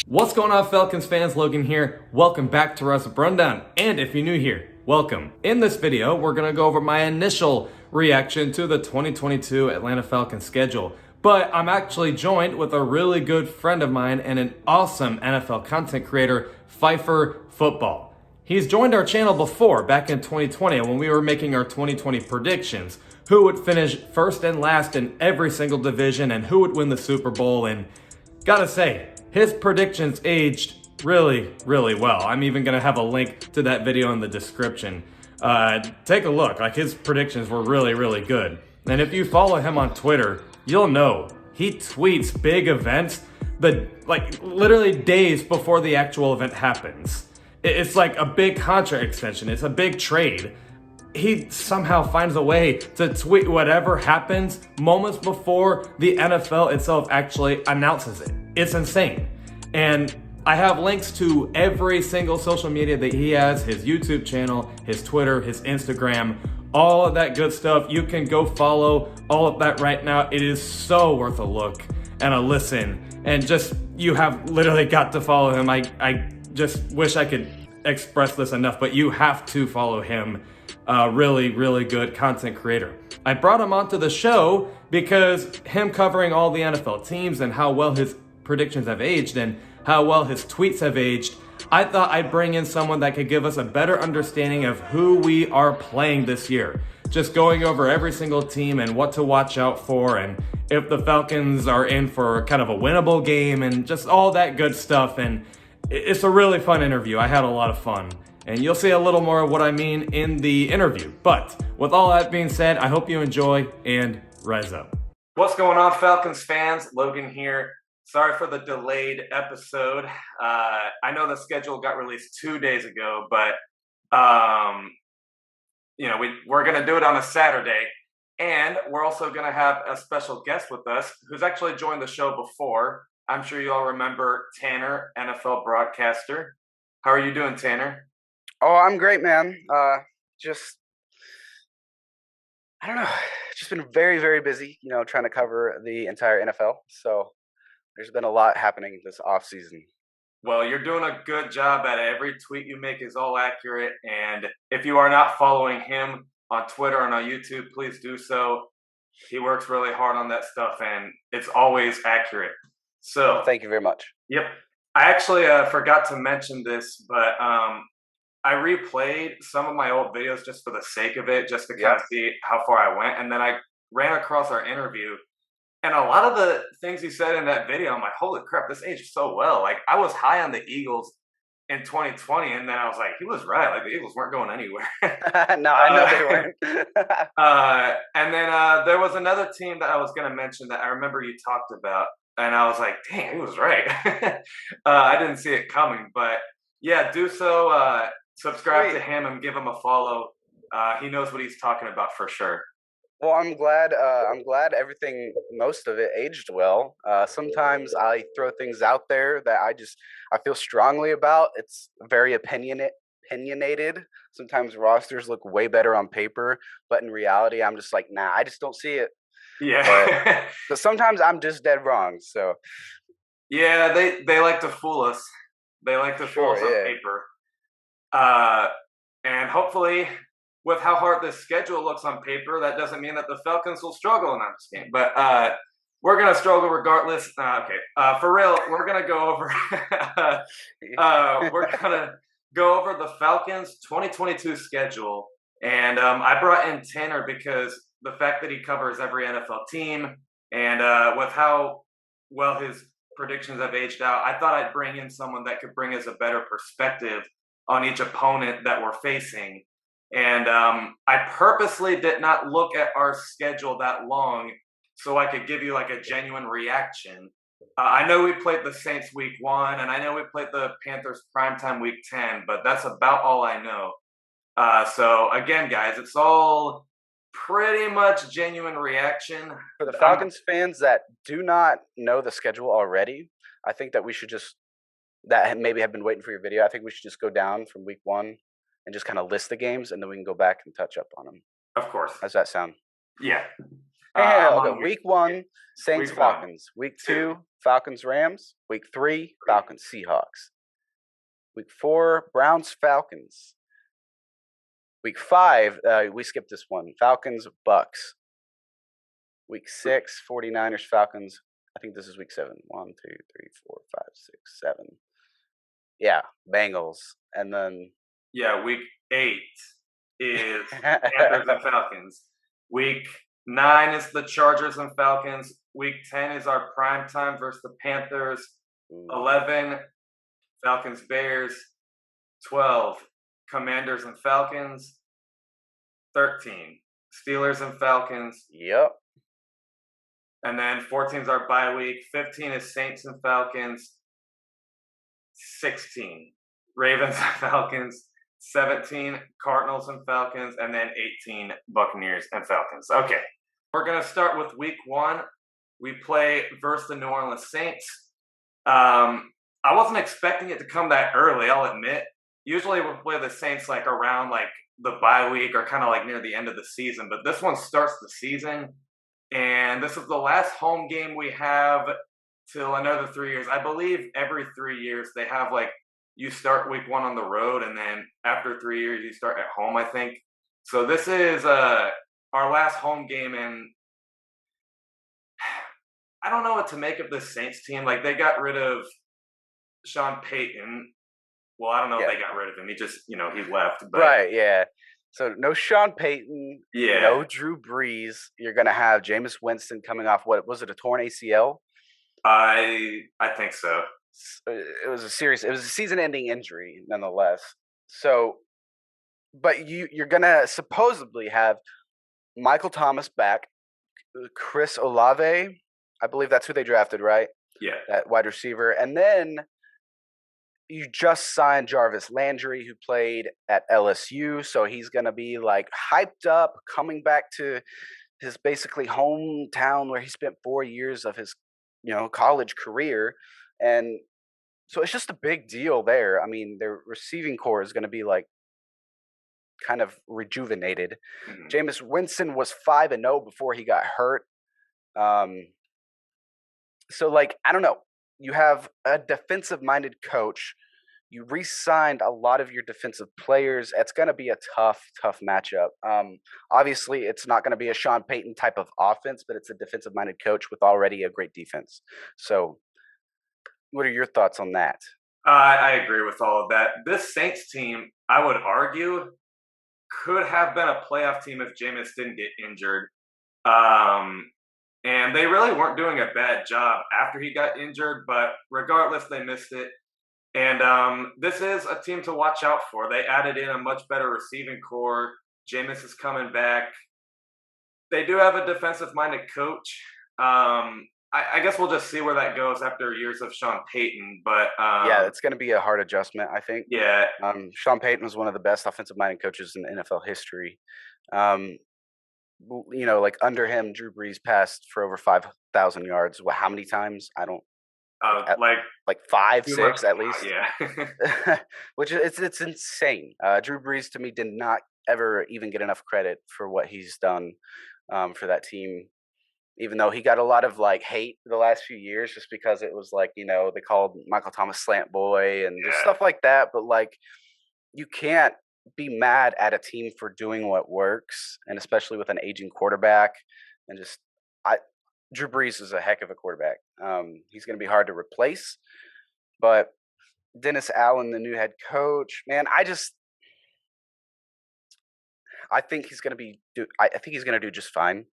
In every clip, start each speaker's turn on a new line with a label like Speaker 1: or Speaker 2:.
Speaker 1: What's going on, Falcons fans? Logan here. Welcome back to Russ Rundown. And if you're new here, welcome. In this video, we're going to go over my initial reaction to the 2022 Atlanta Falcons schedule. But I'm actually joined with a really good friend of mine and an awesome NFL content creator, PhiferFootball. He's joined our channel before, back in 2020, when we were making our 2020 predictions. Who would finish first and last in every single division and who would win the Super Bowl. And gotta say, his predictions aged really, really well. I'm even gonna have a link to that video in the description. Take a look, like his predictions were really, really good. And if you follow him on Twitter, you'll know he tweets big events, literally days before the actual event happens. It's like a big contract extension, it's a big trade. He somehow finds a way to tweet whatever happens moments before the NFL itself actually announces it. It's insane. And I have links to every single social media that he has, his YouTube channel, his Twitter, his Instagram, all of that good stuff. You can go follow all of that right now. It is so worth a look and a listen. And just, you have literally got to follow him. I just wish I could express this enough, but you have to follow him. Really, really good content creator. I brought him onto the show because him covering all the NFL teams and how well his predictions have aged and how well his tweets have aged, I thought I'd bring in someone that could give us a better understanding of who we are playing this year. Just going over every single team and what to watch out for, and if the Falcons are in for kind of a winnable game and just all that good stuff. And it's a really fun interview. I had a lot of fun. And you'll see a little more of what I mean in the interview. But with all that being said, I hope you enjoy and rise up. What's going on, Falcons fans? Logan here. Sorry for the delayed episode. I know the schedule got released 2 days ago, but we're going to do it on a Saturday. And we're also going to have a special guest with us who's actually joined the show before. I'm sure you all remember Tanner, NFL broadcaster. How are you doing, Tanner?
Speaker 2: Oh, I'm great, man. I don't know, just been very, very busy, trying to cover the entire NFL. So there's been a lot happening this off season.
Speaker 1: Well, you're doing a good job at it. Every tweet you make is all accurate. And if you are not following him on Twitter and on YouTube, please do so. He works really hard on that stuff and it's always accurate. So
Speaker 2: thank you very much.
Speaker 1: Yep. I actually forgot to mention this, but I replayed some of my old videos just for the sake of it, just to kind of see how far I went. And then I ran across our interview. And a lot of the things he said in that video, I'm like, holy crap, this aged so well. Like, I was high on the Eagles in 2020, and then I was like, he was right. Like, the Eagles weren't going anywhere.
Speaker 2: No, I know they weren't.
Speaker 1: And then there was another team that I was going to mention that I remember you talked about. And I was like, dang, he was right. I didn't see it coming. But, yeah, do so. Subscribe to him and give him a follow. He knows what he's talking about for sure.
Speaker 2: Well, I'm glad everything, most of it, aged well. Sometimes I throw things out there that I feel strongly about. It's very opinionated. Sometimes rosters look way better on paper, but in reality, I'm just like, nah, I just don't see it.
Speaker 1: Yeah.
Speaker 2: But sometimes I'm just dead wrong. So
Speaker 1: yeah, they like to fool us. They like to fool us on paper. And hopefully, with how hard this schedule looks on paper, that doesn't mean that the Falcons will struggle in this game. But we're gonna struggle regardless. For real, we're gonna go over. We're gonna go over the Falcons' 2022 schedule, and I brought in Tanner because the fact that he covers every NFL team, and with how well his predictions have aged out, I thought I'd bring in someone that could bring us a better perspective on each opponent that we're facing. And I purposely did not look at our schedule that long so I could give you like a genuine reaction. I know we played the Saints week 1, and I know we played the Panthers primetime week 10, but that's about all I know. So again, guys, it's all pretty much genuine reaction.
Speaker 2: For the Falcons fans that do not know the schedule already, I think that we should that maybe have been waiting for your video, I think we should just go down from week 1 and just kind of list the games, and then we can go back and touch up on them.
Speaker 1: Of course.
Speaker 2: How's that sound?
Speaker 1: Yeah. I'm
Speaker 2: Okay,
Speaker 1: on
Speaker 2: week 1, Saints
Speaker 1: week one.
Speaker 2: Falcons. Week 2, Falcons Rams. Week 3, Falcons Seahawks. Week 4, Browns Falcons. Week 5, we skipped this one. Falcons Bucks. Week 6, 49ers Falcons. I think this is week 7. 1, 2, 3, 4, 5, 6, 7. Yeah, Bengals. And then
Speaker 1: week 8 is Panthers and Falcons. Week 9 is the Chargers and Falcons. Week 10 is our prime time versus the Panthers. 11, Falcons Bears. 12, Commanders and Falcons. 13, Steelers and Falcons.
Speaker 2: Yep.
Speaker 1: And then 14 is our bye week. 15 is Saints and Falcons. 16, Ravens and Falcons. 17, Cardinals and Falcons. And then 18, Buccaneers and Falcons. Okay, we're going to start with week 1. We play versus the New Orleans Saints. I wasn't expecting it to come that early, I'll admit. Usually we'll play the Saints like around like the bye week or kind of like near the end of the season. But this one starts the season. And this is the last home game we have till another 3 years. I believe every 3 years they have like you start week 1 on the road, and then after 3 years you start at home, I think. So this is our last home game, and I don't know what to make of this Saints team. Like, they got rid of Sean Payton. Well, I don't know if they got rid of him. He just, he left. But
Speaker 2: right, yeah. So no Sean Payton, no Drew Brees. You're going to have Jameis Winston coming off, what was it, a torn ACL?
Speaker 1: I think so.
Speaker 2: It was a season-ending injury, nonetheless. So, but you're going to supposedly have Michael Thomas back, Chris Olave. I believe that's who they drafted, right?
Speaker 1: Yeah.
Speaker 2: That wide receiver. And then you just signed Jarvis Landry, who played at LSU. So he's going to be like hyped up, coming back to his basically hometown where he spent 4 years of his, college career. And so it's just a big deal there. I mean, their receiving core is going to be like kind of rejuvenated. Mm-hmm. Jameis Winston was 5-0 before he got hurt. So, like, I don't know. You have a defensive-minded coach. You re-signed a lot of your defensive players. It's going to be a tough matchup. Obviously, it's not going to be a Sean Payton type of offense, but it's a defensive-minded coach with already a great defense. So, what are your thoughts on that?
Speaker 1: I agree with all of that. This Saints team, I would argue, could have been a playoff team if Jameis didn't get injured. And they really weren't doing a bad job after he got injured, but regardless, they missed it. And this is a team to watch out for. They added in a much better receiving core. Jameis is coming back. They do have a defensive-minded coach. I guess we'll just see where that goes after years of Sean Payton. But
Speaker 2: yeah, it's going to be a hard adjustment, I think.
Speaker 1: Yeah.
Speaker 2: Sean Payton was one of the best offensive-minded coaches in NFL history. Like under him, Drew Brees passed for over 5,000 yards. How many times? I don't. Like 5, 6 at least.
Speaker 1: Yeah.
Speaker 2: Which it's insane. Drew Brees to me did not ever even get enough credit for what he's done for that team. Even though he got a lot of like hate the last few years, just because it was like, they called Michael Thomas slant boy and just stuff like that. But like, you can't be mad at a team for doing what works, and especially with an aging quarterback. And just Drew Brees is a heck of a quarterback. He's going to be hard to replace, but Dennis Allen, the new head coach, man, I think he's going to do just fine.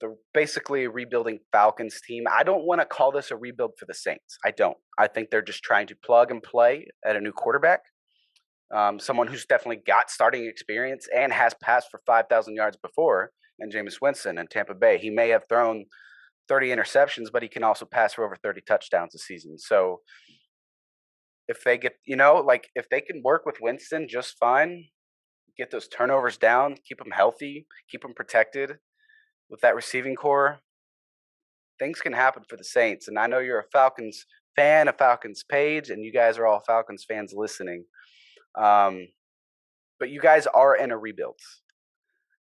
Speaker 2: The basically rebuilding Falcons team. I don't want to call this a rebuild for the Saints. I don't. I think they're just trying to plug and play at a new quarterback. Someone who's definitely got starting experience and has passed for 5,000 yards before, and Jameis Winston in Tampa Bay. He may have thrown 30 interceptions, but he can also pass for over 30 touchdowns a season. So if they get, if they can work with Winston just fine, get those turnovers down, keep them healthy, keep them protected with that receiving core, things can happen for the Saints. And I know you're a Falcons fan, a Falcons page, and you guys are all Falcons fans listening. But you guys are in a rebuild.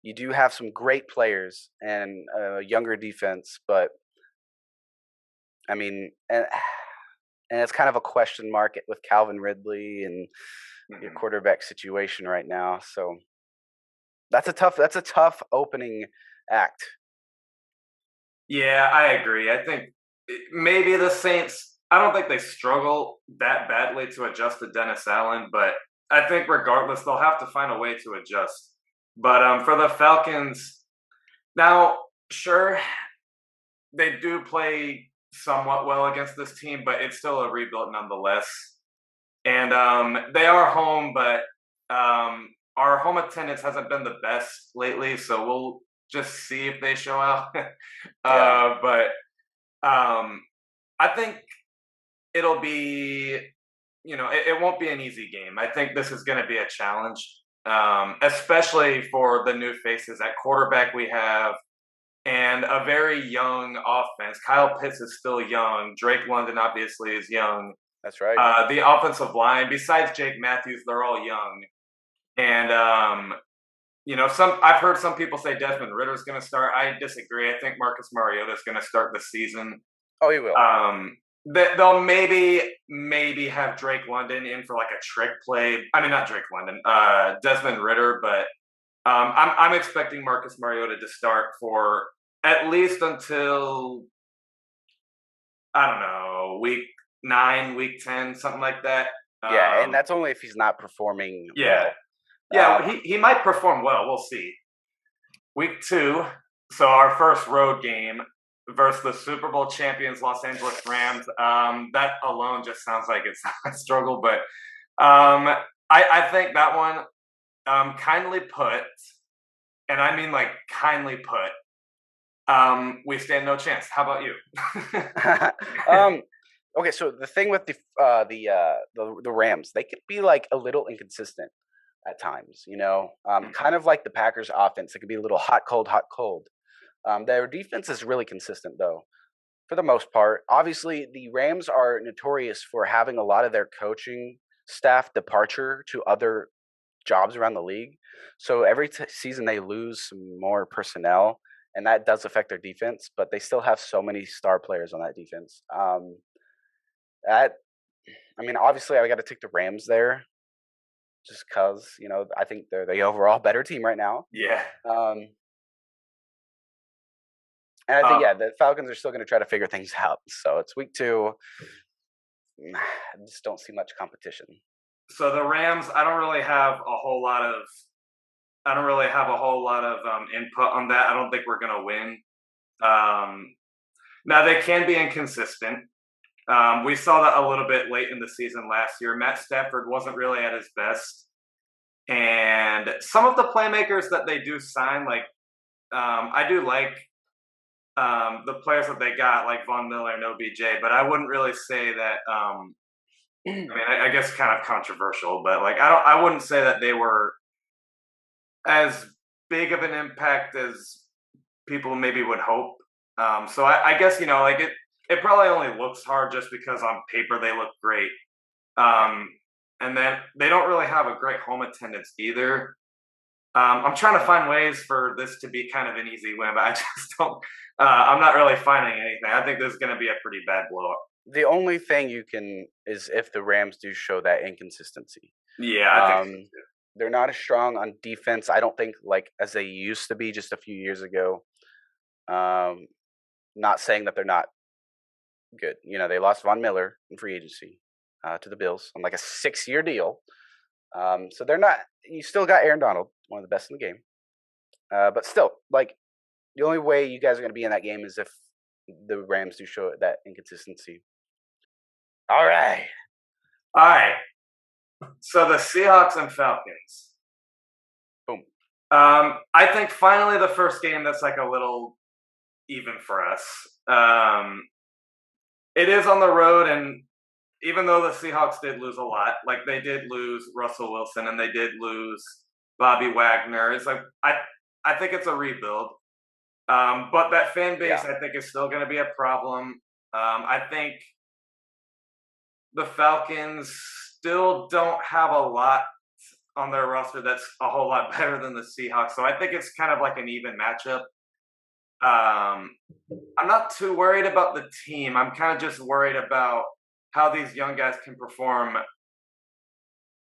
Speaker 2: You do have some great players and a younger defense, but I mean, and it's kind of a question mark with Calvin Ridley and your quarterback situation right now. So that's a tough opening act.
Speaker 1: Yeah, I agree. I think maybe the Saints, I don't think they struggle that badly to adjust to Dennis Allen, but I think regardless, they'll have to find a way to adjust. But for the Falcons, now, sure, they do play somewhat well against this team, but it's still a rebuild nonetheless. And they are home, but our home attendance hasn't been the best lately, so we'll just see if they show out. But I think it'll be, it won't be an easy game. I think this is going to be a challenge, especially for the new faces at quarterback we have and a very young offense. Kyle Pitts is still young. Drake London obviously is young.
Speaker 2: That's right.
Speaker 1: The offensive line, besides Jake Matthews, they're all young. And I've heard some people say Desmond Ritter's going to start. I disagree. I think Marcus Mariota is going to start the season.
Speaker 2: Oh, he will.
Speaker 1: They'll maybe have Drake London in for like a trick play. I mean, not Drake London, Desmond Ritter, but I'm expecting Marcus Mariota to start for at least until, I don't know, week 9, week 10, something like that.
Speaker 2: Yeah, and that's only if he's not performing
Speaker 1: well. Yeah, he might perform well. We'll see. Week 2, so our first road game versus the Super Bowl champions Los Angeles Rams. That alone just sounds like it's a struggle, but I think that one, kindly put, and I mean like kindly put, we stand no chance. How about you?
Speaker 2: Okay, so the thing with the Rams, they could be like a little inconsistent at times, kind of like the Packers offense. It could be a little hot, cold, hot, cold. Their defense is really consistent, though, for the most part. Obviously, the Rams are notorious for having a lot of their coaching staff departure to other jobs around the league. So every season they lose some more personnel, and that does affect their defense, but they still have so many star players on that defense. Obviously, I got to take the Rams there just because, I think they're the overall better team right now.
Speaker 1: Yeah.
Speaker 2: And I think, the Falcons are still going to try to figure things out. So it's week 2. I just don't see much competition.
Speaker 1: So the Rams, I don't really have a whole lot of input on that. I don't think we're going to win. Now they can be inconsistent. We saw that a little bit late in the season last year. Matt Stafford wasn't really at his best. And some of the playmakers that they do sign, like I do like the players that they got, like Von Miller and OBJ, but I wouldn't really say that. I guess kind of controversial, but like I wouldn't say that they were as big of an impact as people maybe would hope. So I guess it probably only looks hard just because on paper they look great. And then they don't really have a great home attendance either. I'm trying to find ways for this to be kind of an easy win, but I just don't. I'm not really finding anything. I think this is going to be a pretty bad blowout.
Speaker 2: The only thing you can is if the Rams do show that inconsistency.
Speaker 1: Yeah, I think so too.
Speaker 2: They're not as strong on defense, I don't think, like as they used to be just a few years ago. Not saying that they're not good. They lost Von Miller in free agency to the Bills on like a 6-year deal. So they're not. You still got Aaron Donald, one of the best in the game. But still, like the only way you guys are going to be in that game is if the Rams do show that inconsistency. All right.
Speaker 1: So the Seahawks and Falcons.
Speaker 2: Boom.
Speaker 1: I think finally the first game that's like a little even for us. It is on the road, and even though the Seahawks did lose a lot, like they did lose Russell Wilson and they did lose Bobby Wagner, it's like I think it's a rebuild. But that fan base, I think, is still going to be a problem. I think the Falcons still don't have a lot on their roster that's a whole lot better than the Seahawks. So I think it's kind of like an even matchup. I'm not too worried about the team. I'm kind of just worried about how these young guys can perform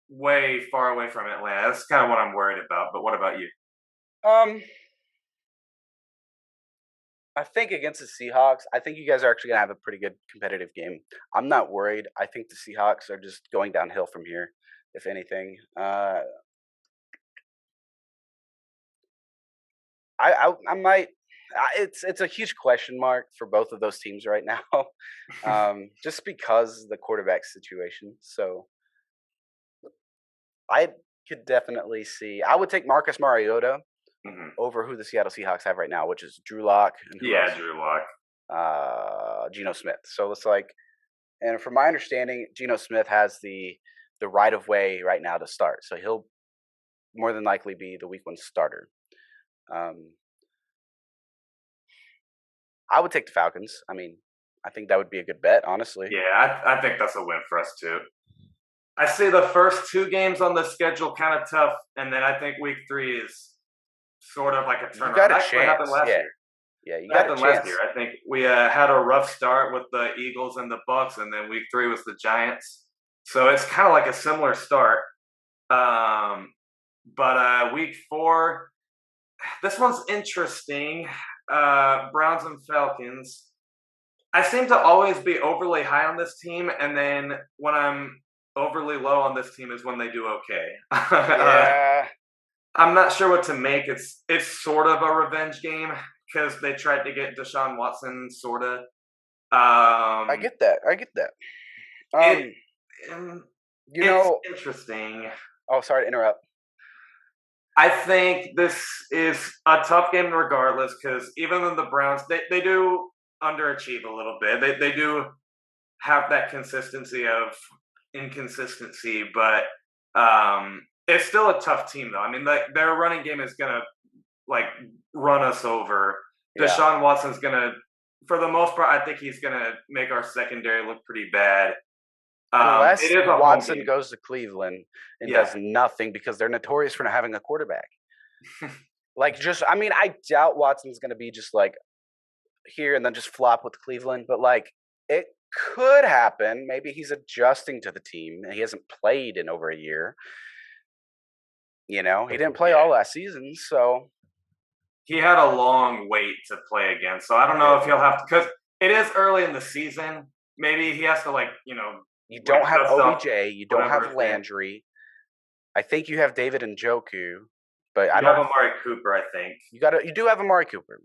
Speaker 1: way far away from Atlanta. That's kind of what I'm worried about. But what about you?
Speaker 2: I think against the Seahawks, I think you guys are actually gonna have a pretty good competitive game. I'm not worried. I think the Seahawks are just going downhill from here, if anything. I might. It's a huge question mark for both of those teams right now, just because the quarterback situation. So I could definitely see. I would take Marcus Mariota over who the Seattle Seahawks have right now, which is Drew Lock and
Speaker 1: Drew Lock,
Speaker 2: Geno Smith. So it's like, and from my understanding, Geno Smith has the right of way right now to start. So he'll more than likely be the week 1 starter. I would take the Falcons. I mean, I think that would be a good bet, honestly.
Speaker 1: Yeah, I think that's a win for us too. I see the first 2 games on the schedule kind of tough, and then I think week 3 is sort of like a turnaround.
Speaker 2: You got a
Speaker 1: That's
Speaker 2: chance.
Speaker 1: what happened last year.
Speaker 2: Yeah, you got a chance.
Speaker 1: Last year. I think we had a rough start with the Eagles and the Bucks, and then week 3 was the Giants. So it's kind of like a similar start. But week 4, this one's interesting. Browns and Falcons. I seem to always be overly high on this team, and then when I'm overly low on this team is when they do okay.
Speaker 2: Yeah.
Speaker 1: I'm not sure what to make. It's sort of a revenge game because they tried to get Deshaun Watson, sort of.
Speaker 2: I get that.
Speaker 1: It's interesting.
Speaker 2: Oh, sorry to interrupt.
Speaker 1: I think this is a tough game regardless because even though the Browns, they do underachieve a little bit. They do have that consistency of inconsistency, but it's still a tough team though. I mean, their running game is going to like run us over.
Speaker 2: Yeah.
Speaker 1: Deshaun Watson's going to, for the most part, I think he's going to make our secondary look pretty bad.
Speaker 2: Unless Watson goes to Cleveland and does nothing because they're notorious for not having a quarterback. I doubt Watson's going to be just like here and then just flop with Cleveland, but like it could happen. Maybe he's adjusting to the team and he hasn't played in over a year. You know, he didn't play all last season, so
Speaker 1: he had a long wait to play again. So I don't know if he'll have to, because it is early in the season. Maybe he has to
Speaker 2: you don't have OBJ, you don't have Landry. I think you have David Njoku, but I don't
Speaker 1: have Amari Cooper. I think
Speaker 2: you do have Amari Cooper.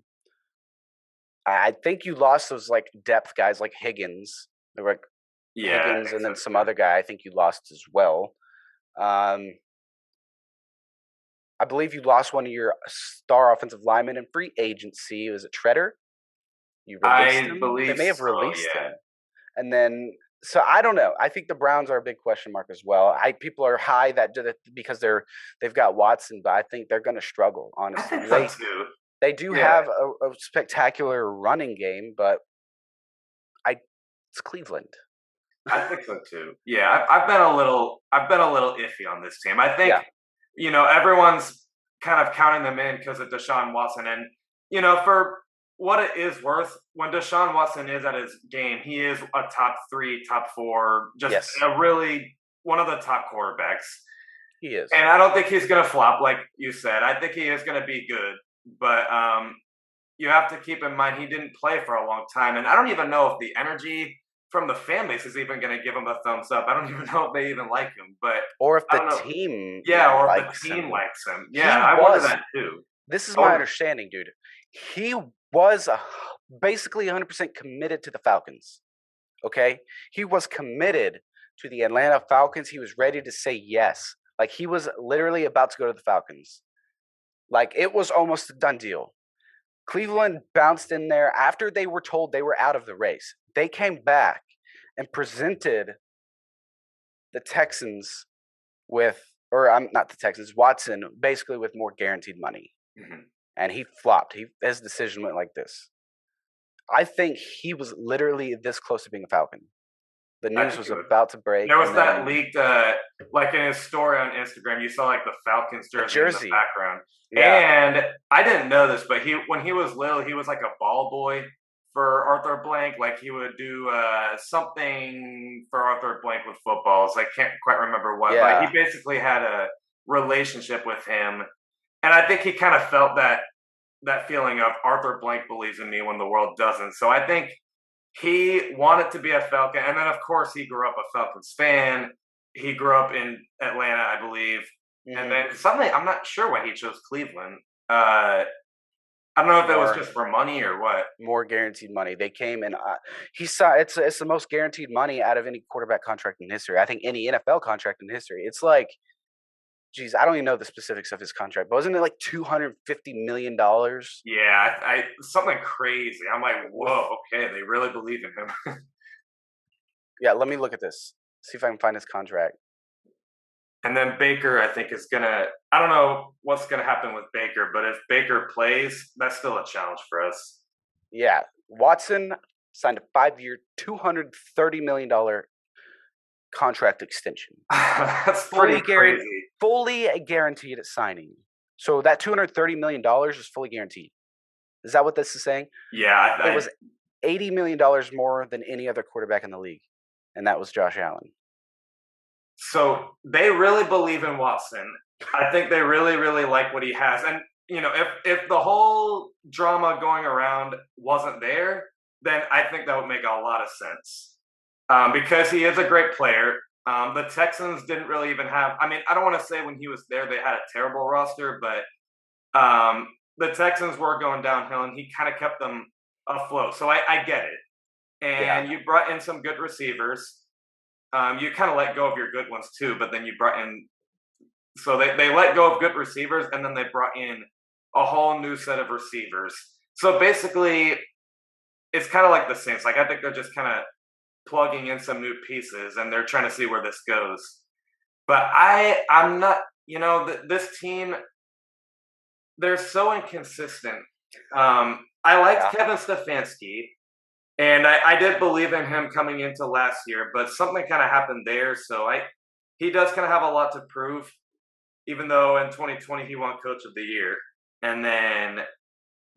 Speaker 2: I think you lost those depth guys like Higgins. They were Higgins and then some other guy. I think you lost as well. I believe you lost one of your star offensive linemen in free agency. Was it Treader? You released him? They may have released him. And then, so I don't know. I think the Browns are a big question mark as well. People are high because they've got Watson, but I think they're going to struggle. Honestly, they do have a spectacular running game, but it's Cleveland.
Speaker 1: I think so too. Yeah, I've been a little iffy on this team. I think everyone's kind of counting them in because of Deshaun Watson, and for what it is worth, when Deshaun Watson is at his game, he is a top 3, top 4, just a really one of the top quarterbacks.
Speaker 2: He is.
Speaker 1: And I don't think he's going to flop, like you said. I think he is going to be good. But you have to keep in mind he didn't play for a long time. And I don't even know if the energy from the fan base is even going to give him a thumbs up. I don't even know if they even like him.
Speaker 2: Or if the team
Speaker 1: likes him. Yeah, I wonder that too.
Speaker 2: This is my understanding, dude. He was basically 100% committed to the Falcons. Okay? He was committed to the Atlanta Falcons. He was ready to say yes. He was literally about to go to the Falcons. It was almost a done deal. Cleveland bounced in there after they were told they were out of the race. They came back and presented the Texans Watson, basically with more guaranteed money. Mm-hmm. And he flopped. His decision went like this. I think he was literally this close to being a Falcon. The news was about to break.
Speaker 1: There was that leaked, like in his story on Instagram, you saw like the Falcons jersey in the background. Yeah. And I didn't know this, but when he was little, he was like a ball boy for Arthur Blank. Like he would do something for Arthur Blank with footballs. I can't quite remember what, but he basically had a relationship with him. And I think he kind of felt that feeling of Arthur Blank believes in me when the world doesn't. So I think he wanted to be a Falcon. And then, of course, he grew up a Falcons fan. He grew up in Atlanta, I believe. Mm-hmm. And then suddenly, I'm not sure why he chose Cleveland. I don't know if it was just for money or what.
Speaker 2: More guaranteed money. They came and he saw it's the most guaranteed money out of any quarterback contract in history. I think any NFL contract in history. It's like, geez, I don't even know the specifics of his contract, but wasn't it like $250 million?
Speaker 1: Yeah, something crazy. I'm like, whoa, okay, they really believe in him.
Speaker 2: Yeah, let me look at this. See if I can find his contract.
Speaker 1: And then Baker, I think, is I don't know what's going to happen with Baker, but if Baker plays, that's still a challenge for us.
Speaker 2: Yeah, Watson signed a 5-year, $230 million contract extension.
Speaker 1: That's fully crazy.
Speaker 2: Fully guaranteed at signing. So that $230 million is fully guaranteed. Is that what this is saying?
Speaker 1: Yeah.
Speaker 2: It was $80 million more than any other quarterback in the league, and that was Josh Allen.
Speaker 1: So they really believe in Watson. I think they really, really like what he has. And, if the whole drama going around wasn't there, then I think that would make a lot of sense. Because he is a great player. The Texans didn't really even have – I mean, I don't want to say when he was there they had a terrible roster, but the Texans were going downhill, and he kind of kept them afloat. So I get it. And you brought in some good receivers. You kind of let go of your good ones too, but then you brought in – so they let go of good receivers, and then they brought in a whole new set of receivers. So basically, it's kind of like the Saints. Like I think they're just kind of – plugging in some new pieces, and they're trying to see where this goes. But I'm not, this team, they're so inconsistent. I liked Kevin Stefanski, and I did believe in him coming into last year, but something kind of happened there. So he does kind of have a lot to prove, even though in 2020 he won Coach of the Year. And then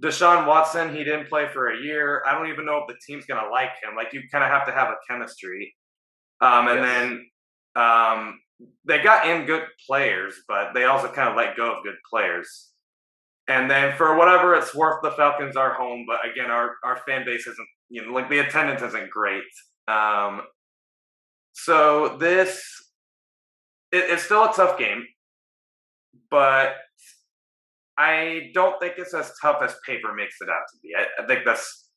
Speaker 1: Deshaun Watson, he didn't play for a year. I don't even know if the team's going to like him. Like, you kind of have to have a chemistry. And then they got in good players, but they also kind of let go of good players. And then for whatever it's worth, the Falcons are home. But again, our fan base isn't, like the attendance isn't great. So it's still a tough game, but I don't think it's as tough as paper makes it out to be. I think that's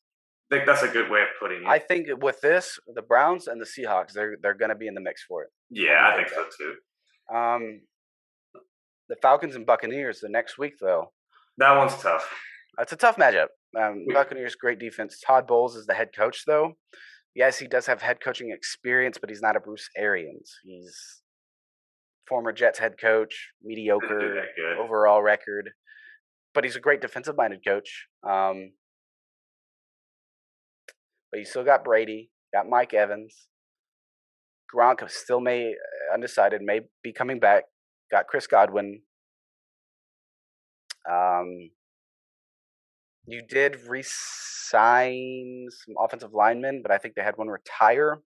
Speaker 1: a good way of putting it.
Speaker 2: I think with this, the Browns and the Seahawks, they're going to be in the mix for it.
Speaker 1: Yeah, I think so too.
Speaker 2: The Falcons and Buccaneers the next week, though.
Speaker 1: That one's tough.
Speaker 2: That's a tough matchup. Buccaneers, great defense. Todd Bowles is the head coach, though. Yes, he does have head coaching experience, but he's not a Bruce Arians. He's former Jets head coach, mediocre overall record. But he's a great defensive-minded coach. But you still got Brady, got Mike Evans. Gronk still undecided, may be coming back. Got Chris Godwin. You did re-sign some offensive linemen, but I think they had one retire.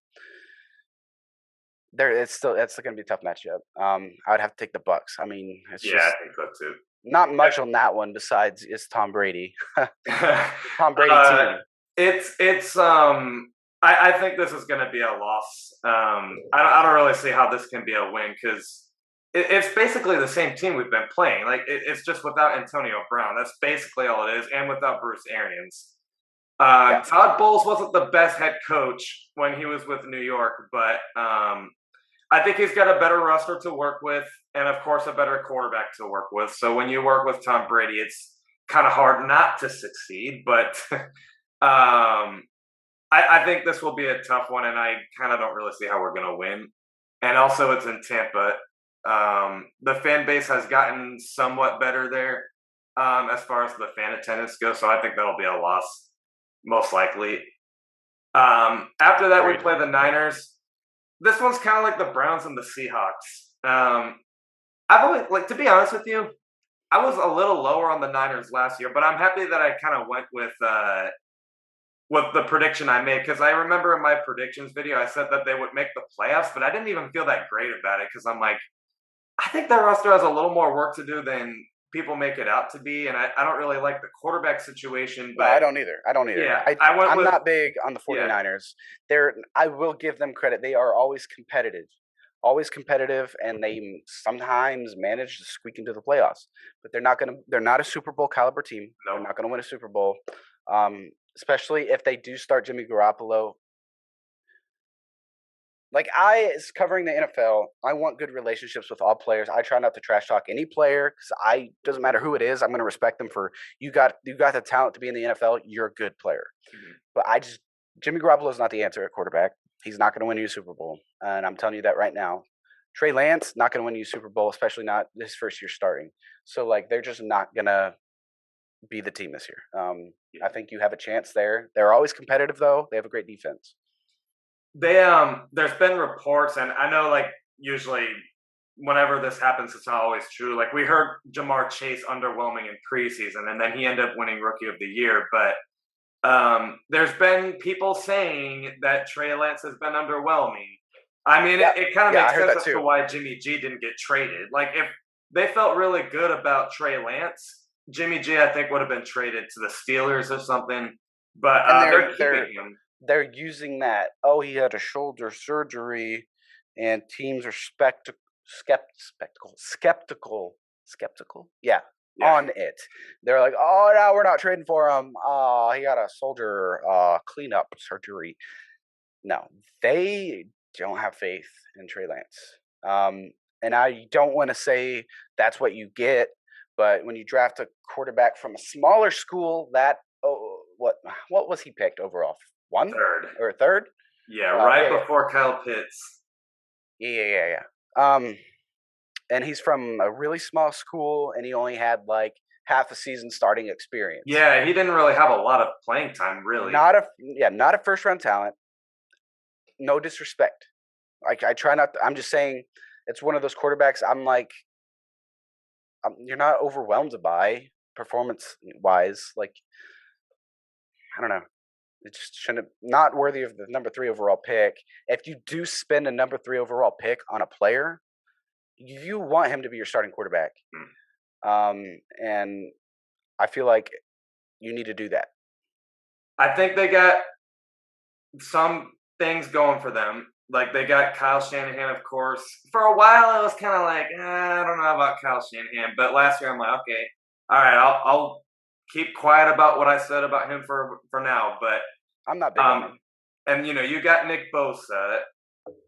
Speaker 2: That's going to be a tough matchup. I would have to take the Bucks. I mean,
Speaker 1: I think so too.
Speaker 2: Not much on that one besides it's Tom Brady. Tom Brady team.
Speaker 1: It's I think this is going to be a loss. I don't really see how this can be a win because it's basically the same team we've been playing. Like it's just without Antonio Brown. That's basically all it is, and without Bruce Arians. Todd Bowles wasn't the best head coach when he was with New York, but I think he's got a better roster to work with, and of course a better quarterback to work with. So when you work with Tom Brady, it's kind of hard not to succeed. But I think this will be a tough one, and I kind of don't really see how we're going to win. And also, it's in Tampa. The fan base has gotten somewhat better there as far as the fan attendance goes, so I think that'll be a loss, most likely. After that, we play the Niners. this one's kind of like the Browns and the Seahawks. I've only, like, to be honest with you, I was a little lower on the Niners last year, but I'm happy that I kind of went with the prediction I made, because I remember in my predictions video I said that they would make the playoffs, but I didn't even feel that great about it because I'm like, I think their roster has a little more work to do than people make it out to be, and I don't really like the quarterback situation. But
Speaker 2: No, I don't either. I don't either.
Speaker 1: yeah, I'm
Speaker 2: not big on the
Speaker 1: yeah.
Speaker 2: 49ers. I will give them credit. They are always competitive. Always competitive, and they sometimes manage to squeak into the playoffs. But they're not a Super Bowl caliber team.
Speaker 1: No.
Speaker 2: They're not gonna win a Super Bowl. Especially if they do start Jimmy Garoppolo. Like, is covering the NFL, I want good relationships with all players. I try not to trash talk any player because doesn't matter who it is. I'm going to respect them for you got the talent to be in the NFL. You're a good player. Mm-hmm. But Jimmy Garoppolo is not the answer at quarterback. He's not going to win you a Super Bowl, and I'm telling you that right now. Trey Lance not going to win you a Super Bowl, especially not this first year starting. So like they're just not going to be the team this year. I think you have a chance there. They're always competitive though. They have a great defense.
Speaker 1: There's been reports, and I know, like, usually whenever this happens, it's not always true. Like, we heard Jamar Chase underwhelming in preseason, and then he ended up winning Rookie of the Year. But there's been people saying that Trey Lance has been underwhelming. I mean, it kind of makes sense as to why Jimmy G didn't get traded. Like, if they felt really good about Trey Lance, Jimmy G, I think, would have been traded to the Steelers or something. But they're keeping him.
Speaker 2: They're using that. Oh, he had a shoulder surgery, and teams are skeptical. Yeah, on it. They're like, oh, no, we're not trading for him. He got a shoulder cleanup surgery. No, they don't have faith in Trey Lance. And I don't want to say that's what you get, but when you draft a quarterback from a smaller school, what was he picked overall? Third?
Speaker 1: Yeah, before Kyle Pitts.
Speaker 2: Yeah. And he's from a really small school, and he only had like half a season starting experience.
Speaker 1: Yeah, he didn't really have a lot of playing time, really.
Speaker 2: Not a first round talent. No disrespect. I try not to, I'm just saying it's one of those quarterbacks I'm like, you're not overwhelmed by performance wise. Like, I don't know. It just shouldn't, not worthy of the number 3 overall pick. If you do spend a number 3 overall pick on a player, you want him to be your starting quarterback. And I feel like you need to do that.
Speaker 1: I think they got some things going for them. Like, they got Kyle Shanahan, of course. For a while, I was kind of like, I don't know about Kyle Shanahan. But last year, I'm like, okay, all right, I'll keep quiet about what I said about him for now. But
Speaker 2: I'm not big on him.
Speaker 1: And, you got Nick Bosa,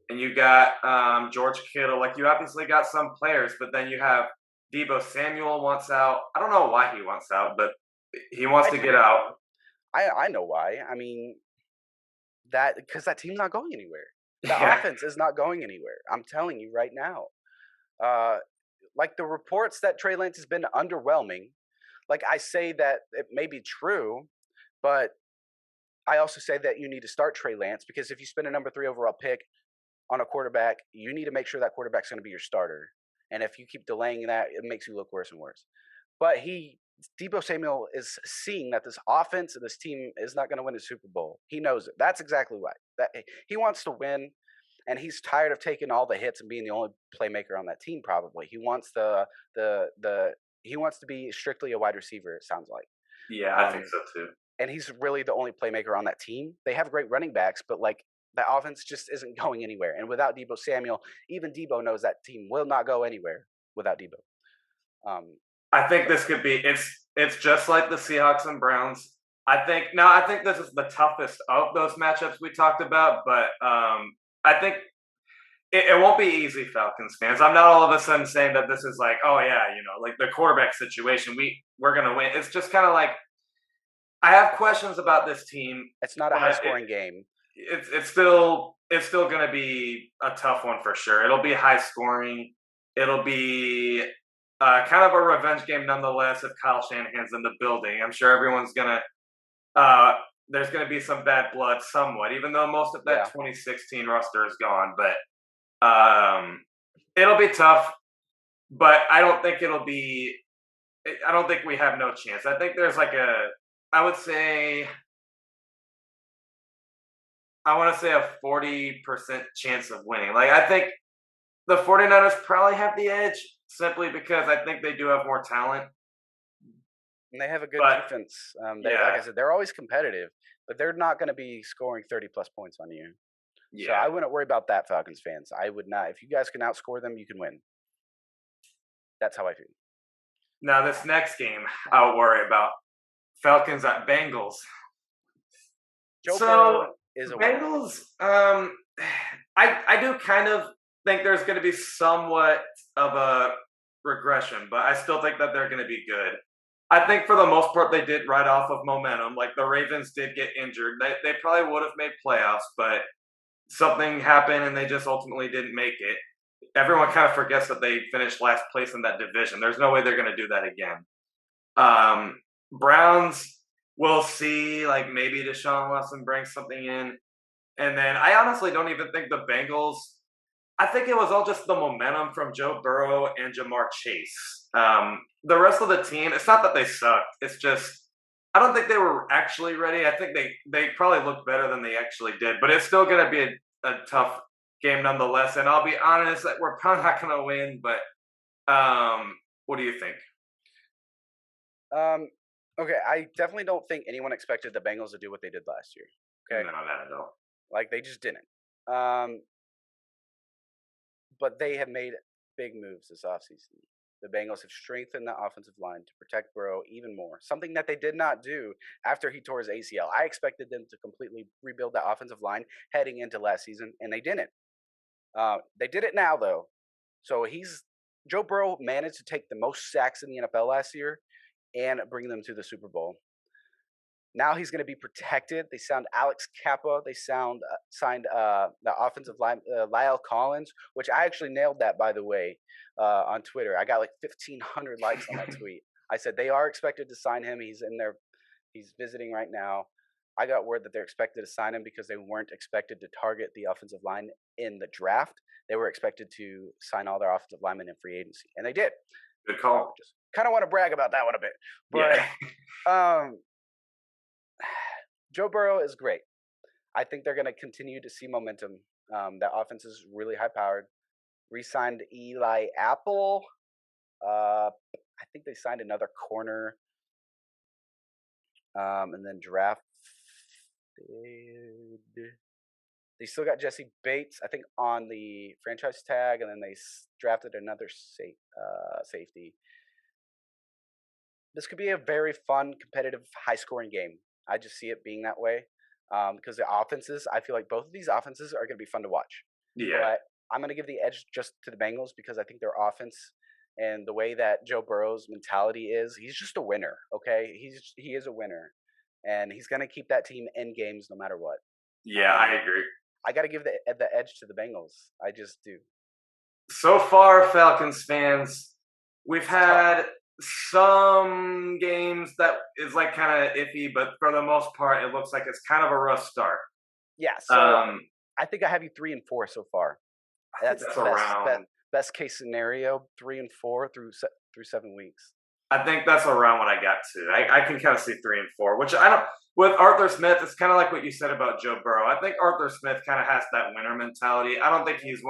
Speaker 1: and you got George Kittle. Like, you obviously got some players, but then you have Deebo Samuel wants out. I don't know why he wants out, but he wants to get out.
Speaker 2: I know why. I mean, because that team's not going anywhere. The offense is not going anywhere. I'm telling you right now. Like, the reports that Trey Lance has been underwhelming, like, I say that it may be true, but I also say that you need to start Trey Lance, because if you spend a number 3 overall pick on a quarterback, you need to make sure that quarterback's going to be your starter. And if you keep delaying that, it makes you look worse and worse. But Deebo Samuel is seeing that this offense and this team is not going to win a Super Bowl. He knows it. That's exactly why. That he wants to win, and he's tired of taking all the hits and being the only playmaker on that team. Probably he wants he wants to be strictly a wide receiver. It sounds like.
Speaker 1: Yeah, I think so too.
Speaker 2: And he's really the only playmaker on that team. They have great running backs, but like, that offense just isn't going anywhere. And without Deebo Samuel, even Deebo knows that team will not go anywhere without Deebo.
Speaker 1: I think this could be it's just like the Seahawks and Browns. I think this is the toughest of those matchups we talked about, but I think it won't be easy, Falcons fans. I'm not all of a sudden saying that this is like, oh yeah, like the quarterback situation, we're gonna win. It's just kind of like, I have questions about this team.
Speaker 2: It's not a high scoring game.
Speaker 1: It's still going to be a tough one for sure. It'll be high scoring. It'll be kind of a revenge game nonetheless if Kyle Shanahan's in the building. I'm sure everyone's going to there's going to be some bad blood somewhat, even though most of that 2016 roster is gone. But it'll be tough. But I don't think it'll be. I don't think we have no chance. I think there's like I would say, I want to say a 40% chance of winning. Like, I think the 49ers probably have the edge simply because I think they do have more talent.
Speaker 2: And they have a good defense. Like I said, they're always competitive, but they're not going to be scoring 30-plus points on you. Yeah. So I wouldn't worry about that, Falcons fans. I would not. If you guys can outscore them, you can win. That's how I feel.
Speaker 1: Now, this next game, I'll worry about. Falcons at Bengals.
Speaker 2: So is a
Speaker 1: Bengals, I do kind of think there's going to be somewhat of a regression, but I still think that they're going to be good. I think for the most part they did ride off of momentum. Like, the Ravens did get injured. They probably would have made playoffs, but something happened and they just ultimately didn't make it. Everyone kind of forgets that they finished last place in that division. There's no way they're going to do that again. Browns, we'll see. Like, maybe Deshaun Watson brings something in. And then I honestly don't even think the Bengals, I think it was all just the momentum from Joe Burrow and Jamar Chase. The rest of the team, it's not that they sucked. It's just, I don't think they were actually ready. I think they probably looked better than they actually did. But it's still going to be a tough game nonetheless. And I'll be honest, that we're probably not going to win. But what do you think?
Speaker 2: Okay, I definitely don't think anyone expected the Bengals to do what they did last year. Okay,
Speaker 1: no, not at all.
Speaker 2: Like, they just didn't. But they have made big moves this offseason. The Bengals have strengthened the offensive line to protect Burrow even more, something that they did not do after he tore his ACL. I expected them to completely rebuild the offensive line heading into last season, and they didn't. They did it now, though. So Joe Burrow managed to take the most sacks in the NFL last year and bring them to the Super Bowl. Now he's going to be protected. They signed Alex Kappa. They signed the offensive line, Lyle Collins, which I actually nailed that, by the way, on Twitter. I got like 1,500 likes on that tweet. I said they are expected to sign him. He's in there. He's visiting right now. I got word that they're expected to sign him because they weren't expected to target the offensive line in the draft. They were expected to sign all their offensive linemen in free agency, and they did.
Speaker 1: Good call.
Speaker 2: Just kind of want to brag about that one a bit. But Joe Burrow is great. I think they're going to continue to see momentum. That offense is really high-powered. Re-signed Eli Apple. I think they signed another corner. And then drafted. They still got Jesse Bates, I think, on the franchise tag, and then they drafted another safety. This could be a very fun, competitive, high-scoring game. I just see it being that way because the offenses, I feel like both of these offenses are going to be fun to watch.
Speaker 1: Yeah.
Speaker 2: But I'm going to give the edge just to the Bengals because I think their offense and the way that Joe Burrow's mentality is, he's just a winner, okay? He is a winner, and he's going to keep that team in games no matter what.
Speaker 1: Yeah, I agree.
Speaker 2: I got to give the edge to the Bengals. I just do.
Speaker 1: So far, Falcons fans, we've had some games that is like kind of iffy, but for the most part, it looks like it's kind of a rough start.
Speaker 2: Yeah, so I think I have you 3-4 so far. That's the best case scenario, 3-4 through 7 weeks.
Speaker 1: I think that's around what I got to. I can kind of see 3-4, which I don't. With Arthur Smith, it's kind of like what you said about Joe Burrow. I think Arthur Smith kind of has that winner mentality. I don't think he's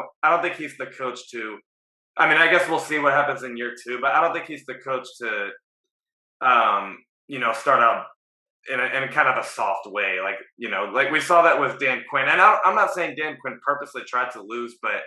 Speaker 1: the coach to. I mean, I guess we'll see what happens in year 2, but I don't think he's the coach to, start out in kind of a soft way. Like we saw that with Dan Quinn. And I'm not saying Dan Quinn purposely tried to lose, but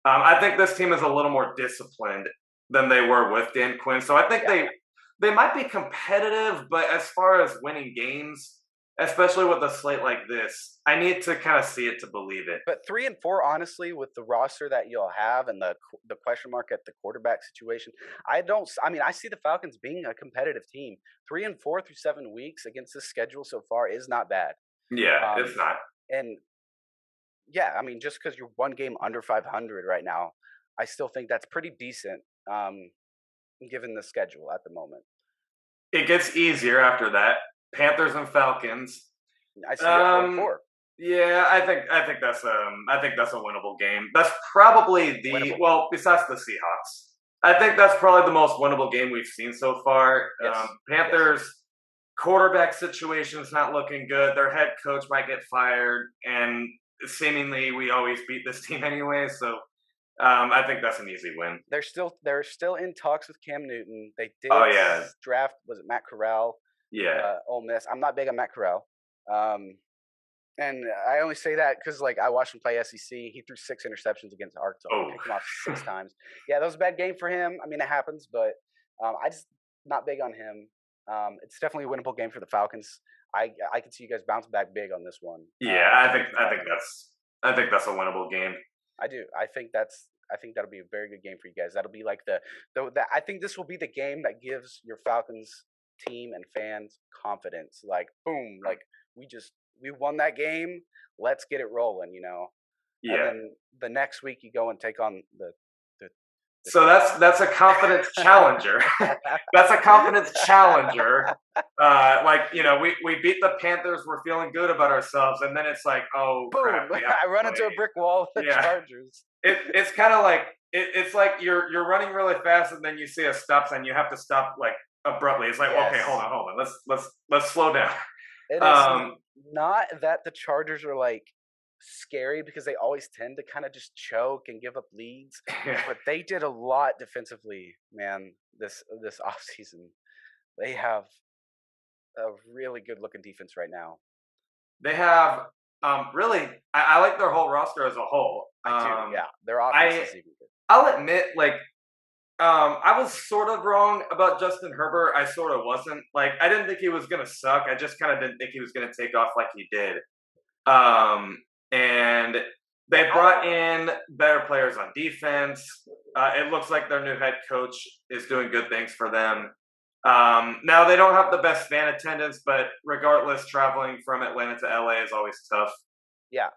Speaker 1: I think this team is a little more disciplined than they were with Dan Quinn. So I think they might be competitive, but as far as winning games, especially with a slate like this, I need to kind of see it to believe it.
Speaker 2: But 3-4, honestly, with the roster that you'll have and the question mark at the quarterback situation, I see the Falcons being a competitive team. 3-4 through 7 weeks against this schedule so far is not bad.
Speaker 1: Yeah, it's not.
Speaker 2: And yeah, I mean, just because you're one game under 500 right now, I still think that's pretty decent, given the schedule at the moment.
Speaker 1: It gets easier after that. Panthers and Falcons.
Speaker 2: I see it 4-4.
Speaker 1: Yeah, I think that's a winnable game. That's probably
Speaker 2: Winnable.
Speaker 1: besides the Seahawks. I think that's probably the most winnable game we've seen so far.
Speaker 2: Yes.
Speaker 1: Panthers quarterback situation's not looking good. Their head coach might get fired, and seemingly we always beat this team anyway. So I think that's an easy win.
Speaker 2: They're still in talks with Cam Newton. They did draft, was it Matt Corral?
Speaker 1: Yeah.
Speaker 2: Ole Miss. I'm not big on Matt Corral. And I only say that because, like, I watched him play SEC. He threw 6 interceptions against Arkansas. He picked him off 6 times. Yeah, that was a bad game for him. I mean, it happens, but I just not big on him. It's definitely a winnable game for the Falcons. I can see you guys bounce back big on this one.
Speaker 1: Yeah, I think that's a winnable game.
Speaker 2: I do. I think that'll be a very good game for you guys. That'll be like I think this will be the game that gives your Falcons team and fans confidence. Like, boom, like we won that game. Let's get it rolling, Yeah. And then the next week you go and take on the
Speaker 1: So that's a confidence challenger. That's a confidence challenger. We beat the Panthers. We're feeling good about ourselves, and then it's like, oh,
Speaker 2: boom!
Speaker 1: crap,
Speaker 2: I run into a brick wall with the Chargers.
Speaker 1: It's kind of like it's like you're running really fast, and then you see a stop sign. You have to stop like abruptly. It's like, okay, hold on. Let's slow down.
Speaker 2: It is not that the Chargers are like scary because they always tend to kind of just choke and give up leads, but they did a lot defensively, man. This offseason, they have a really good looking defense right now.
Speaker 1: They have really. I like their whole roster as a whole.
Speaker 2: I do, yeah. Their offense is even good.
Speaker 1: I'll admit, I was sort of wrong about Justin Herbert. I sort of wasn't. Like, I didn't think he was going to suck. I just kind of didn't think he was going to take off like he did. And they brought in better players on defense. It looks like their new head coach is doing good things for them. Now, they don't have the best fan attendance, but regardless, traveling from Atlanta to LA is always tough.
Speaker 2: Yeah.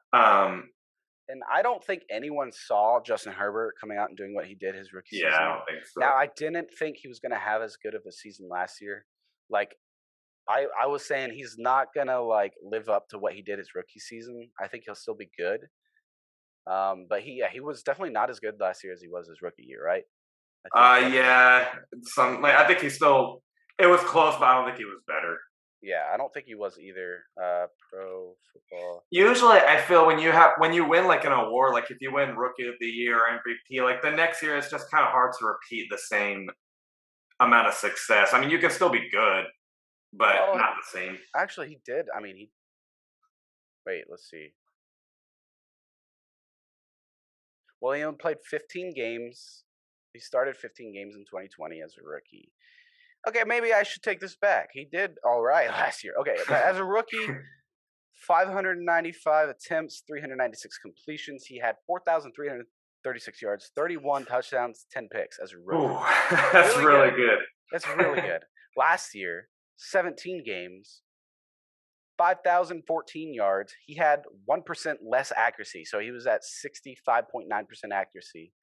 Speaker 2: And I don't think anyone saw Justin Herbert coming out and doing what he did his rookie season.
Speaker 1: Yeah, I don't think so.
Speaker 2: Now, I didn't think he was going to have as good of a season last year. Like, I was saying he's not going to, live up to what he did his rookie season. I think he'll still be good. But he was definitely not as good last year as he was his rookie year, right?
Speaker 1: I think he still – it was close, but I don't think he was better.
Speaker 2: Yeah, I don't think he was either. Pro football.
Speaker 1: Usually, I feel when you win an award, like if you win Rookie of the Year or MVP, like the next year it's just kind of hard to repeat the same amount of success. I mean, you can still be good, but not the same.
Speaker 2: Actually, he did. I mean, wait, let's see. Well, he only played 15 games. He started 15 games in 2020 as a rookie. Okay, maybe I should take this back. He did all right last year. Okay, but as a rookie, 595 attempts, 396 completions. He had 4,336 yards, 31 touchdowns, 10 picks as a rookie.
Speaker 1: Ooh, that's really good.
Speaker 2: That's really good. Last year, 17 games, 5,014 yards. He had 1% less accuracy, so he was at 65.9% accuracy.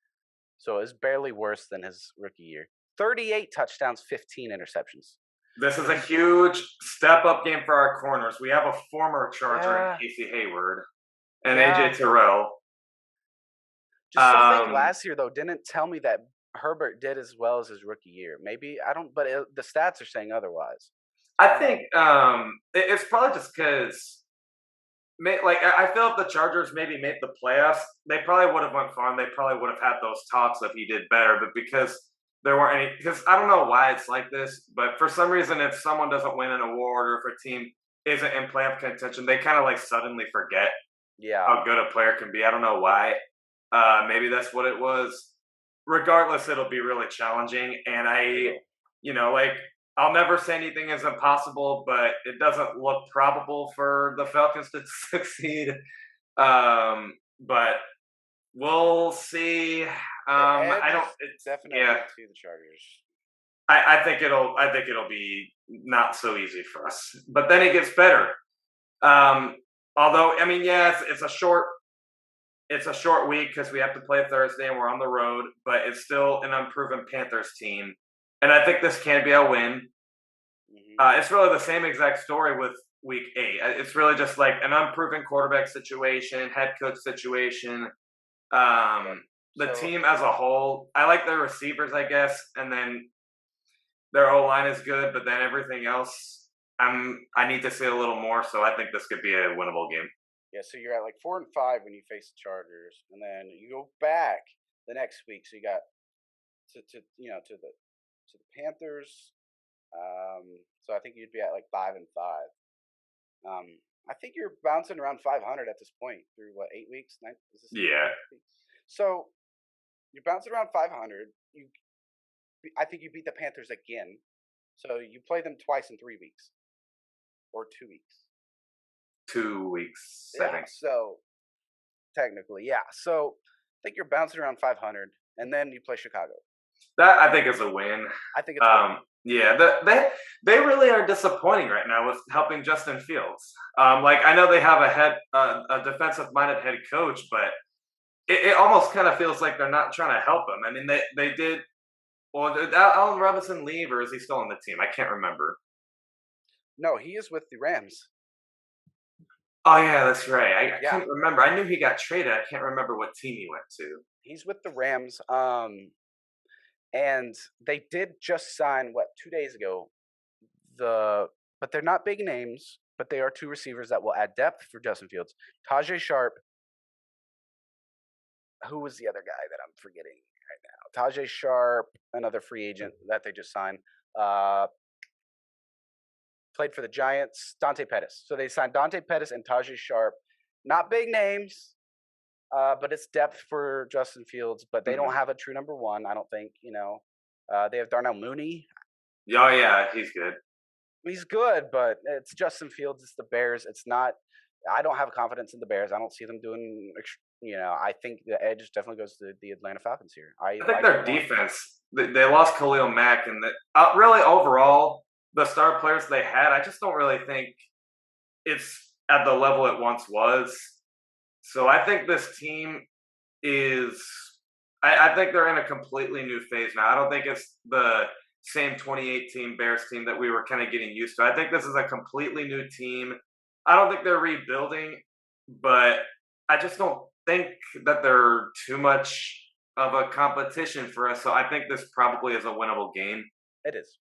Speaker 2: So it was barely worse than his rookie year. 38 touchdowns, 15 interceptions.
Speaker 1: This is a huge step-up game for our corners. We have a former Charger in Casey Hayward and AJ Terrell.
Speaker 2: Just something last year, though, didn't tell me that Herbert did as well as his rookie year. Maybe, I don't, but the stats are saying otherwise.
Speaker 1: I think it's probably just because, I feel if the Chargers maybe made the playoffs, they probably would have went far and they probably would have had those talks if he did better. But because there weren't any, because I don't know why it's like this, but for some reason, if someone doesn't win an award or if a team isn't in playoff contention, they kind of suddenly forget how good a player can be. I don't know why. Maybe that's what it was. Regardless, it'll be really challenging. And I'll never say anything is impossible, but it doesn't look probable for the Falcons to succeed. But we'll see.
Speaker 2: It's definitely to the Chargers.
Speaker 1: I think it'll be not so easy for us, but then it gets better. Although, I mean, it's a short week because we have to play Thursday and we're on the road, but it's still an unproven Panthers team, and I think this can be a win. Mm-hmm. It's really the same exact story with week 8. It's really just like an unproven quarterback situation, head coach situation. The team as a whole, I like their receivers, I guess, and then their O-line is good, but then everything else, I need to see a little more, so I think this could be a winnable game.
Speaker 2: Yeah, so you're at like 4-5 when you face the Chargers, and then you go back the next week. So you got to the Panthers. So I think you'd be at like 5-5. I think you're bouncing around 500 at this point through what, 8 weeks?
Speaker 1: Yeah.
Speaker 2: So you're bouncing around 500. I think you beat the Panthers again. So you play them twice in 3 weeks or 2 weeks.
Speaker 1: 2 weeks, I think.
Speaker 2: So technically, yeah. So I think you're bouncing around 500, and then you play Chicago.
Speaker 1: That I think is a win.
Speaker 2: I think it's a win.
Speaker 1: Yeah, they really are disappointing right now with helping Justin Fields. I know they have a defensive-minded head coach, but it almost kind of feels like they're not trying to help him. I mean, they did. Well, did Allen Robinson leave, or is he still on the team? I can't remember.
Speaker 2: No, he is with the Rams.
Speaker 1: Oh yeah, that's right. I can't remember. I knew he got traded. I can't remember what team he went to.
Speaker 2: He's with the Rams. And they did just sign 2 days ago. But they're not big names, but they are 2 receivers that will add depth for Justin Fields. Tajay Sharp. Who was the other guy that I'm forgetting right now? Tajay Sharp, another free agent that they just signed. Played for the Giants. Dante Pettis. So they signed Dante Pettis and Tajay Sharp. Not big names, but it's depth for Justin Fields. But they don't have a true number one, I don't think. They have Darnell Mooney.
Speaker 1: Oh yeah, he's good.
Speaker 2: He's good, but it's Justin Fields. It's the Bears. It's not. I don't have confidence in the Bears. I don't see them doing. I think the edge definitely goes to the Atlanta Falcons here.
Speaker 1: I think their defense. They lost Khalil Mack, and really overall, the star players they had, I just don't really think it's at the level it once was. So I think this team is. I think they're in a completely new phase now. I don't think it's the same 2018 Bears team that we were kind of getting used to. I think this is a completely new team. I don't think they're rebuilding, but I just don't think that they're too much of a competition for us. So I think this probably is a winnable game.
Speaker 2: It is.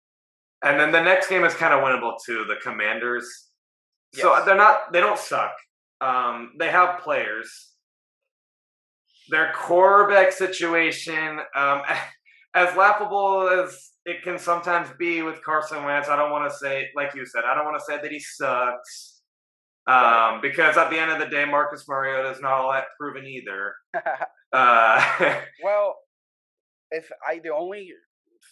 Speaker 1: And then the next game is kind of winnable too, the Commanders. Yes. So they don't suck. They have players. Their quarterback situation, as laughable as it can sometimes be with Carson Wentz, I don't want to say, like you said, I don't want to say that he sucks. Because at the end of the day, Marcus Mariota is not all that proven either.
Speaker 2: Well, the only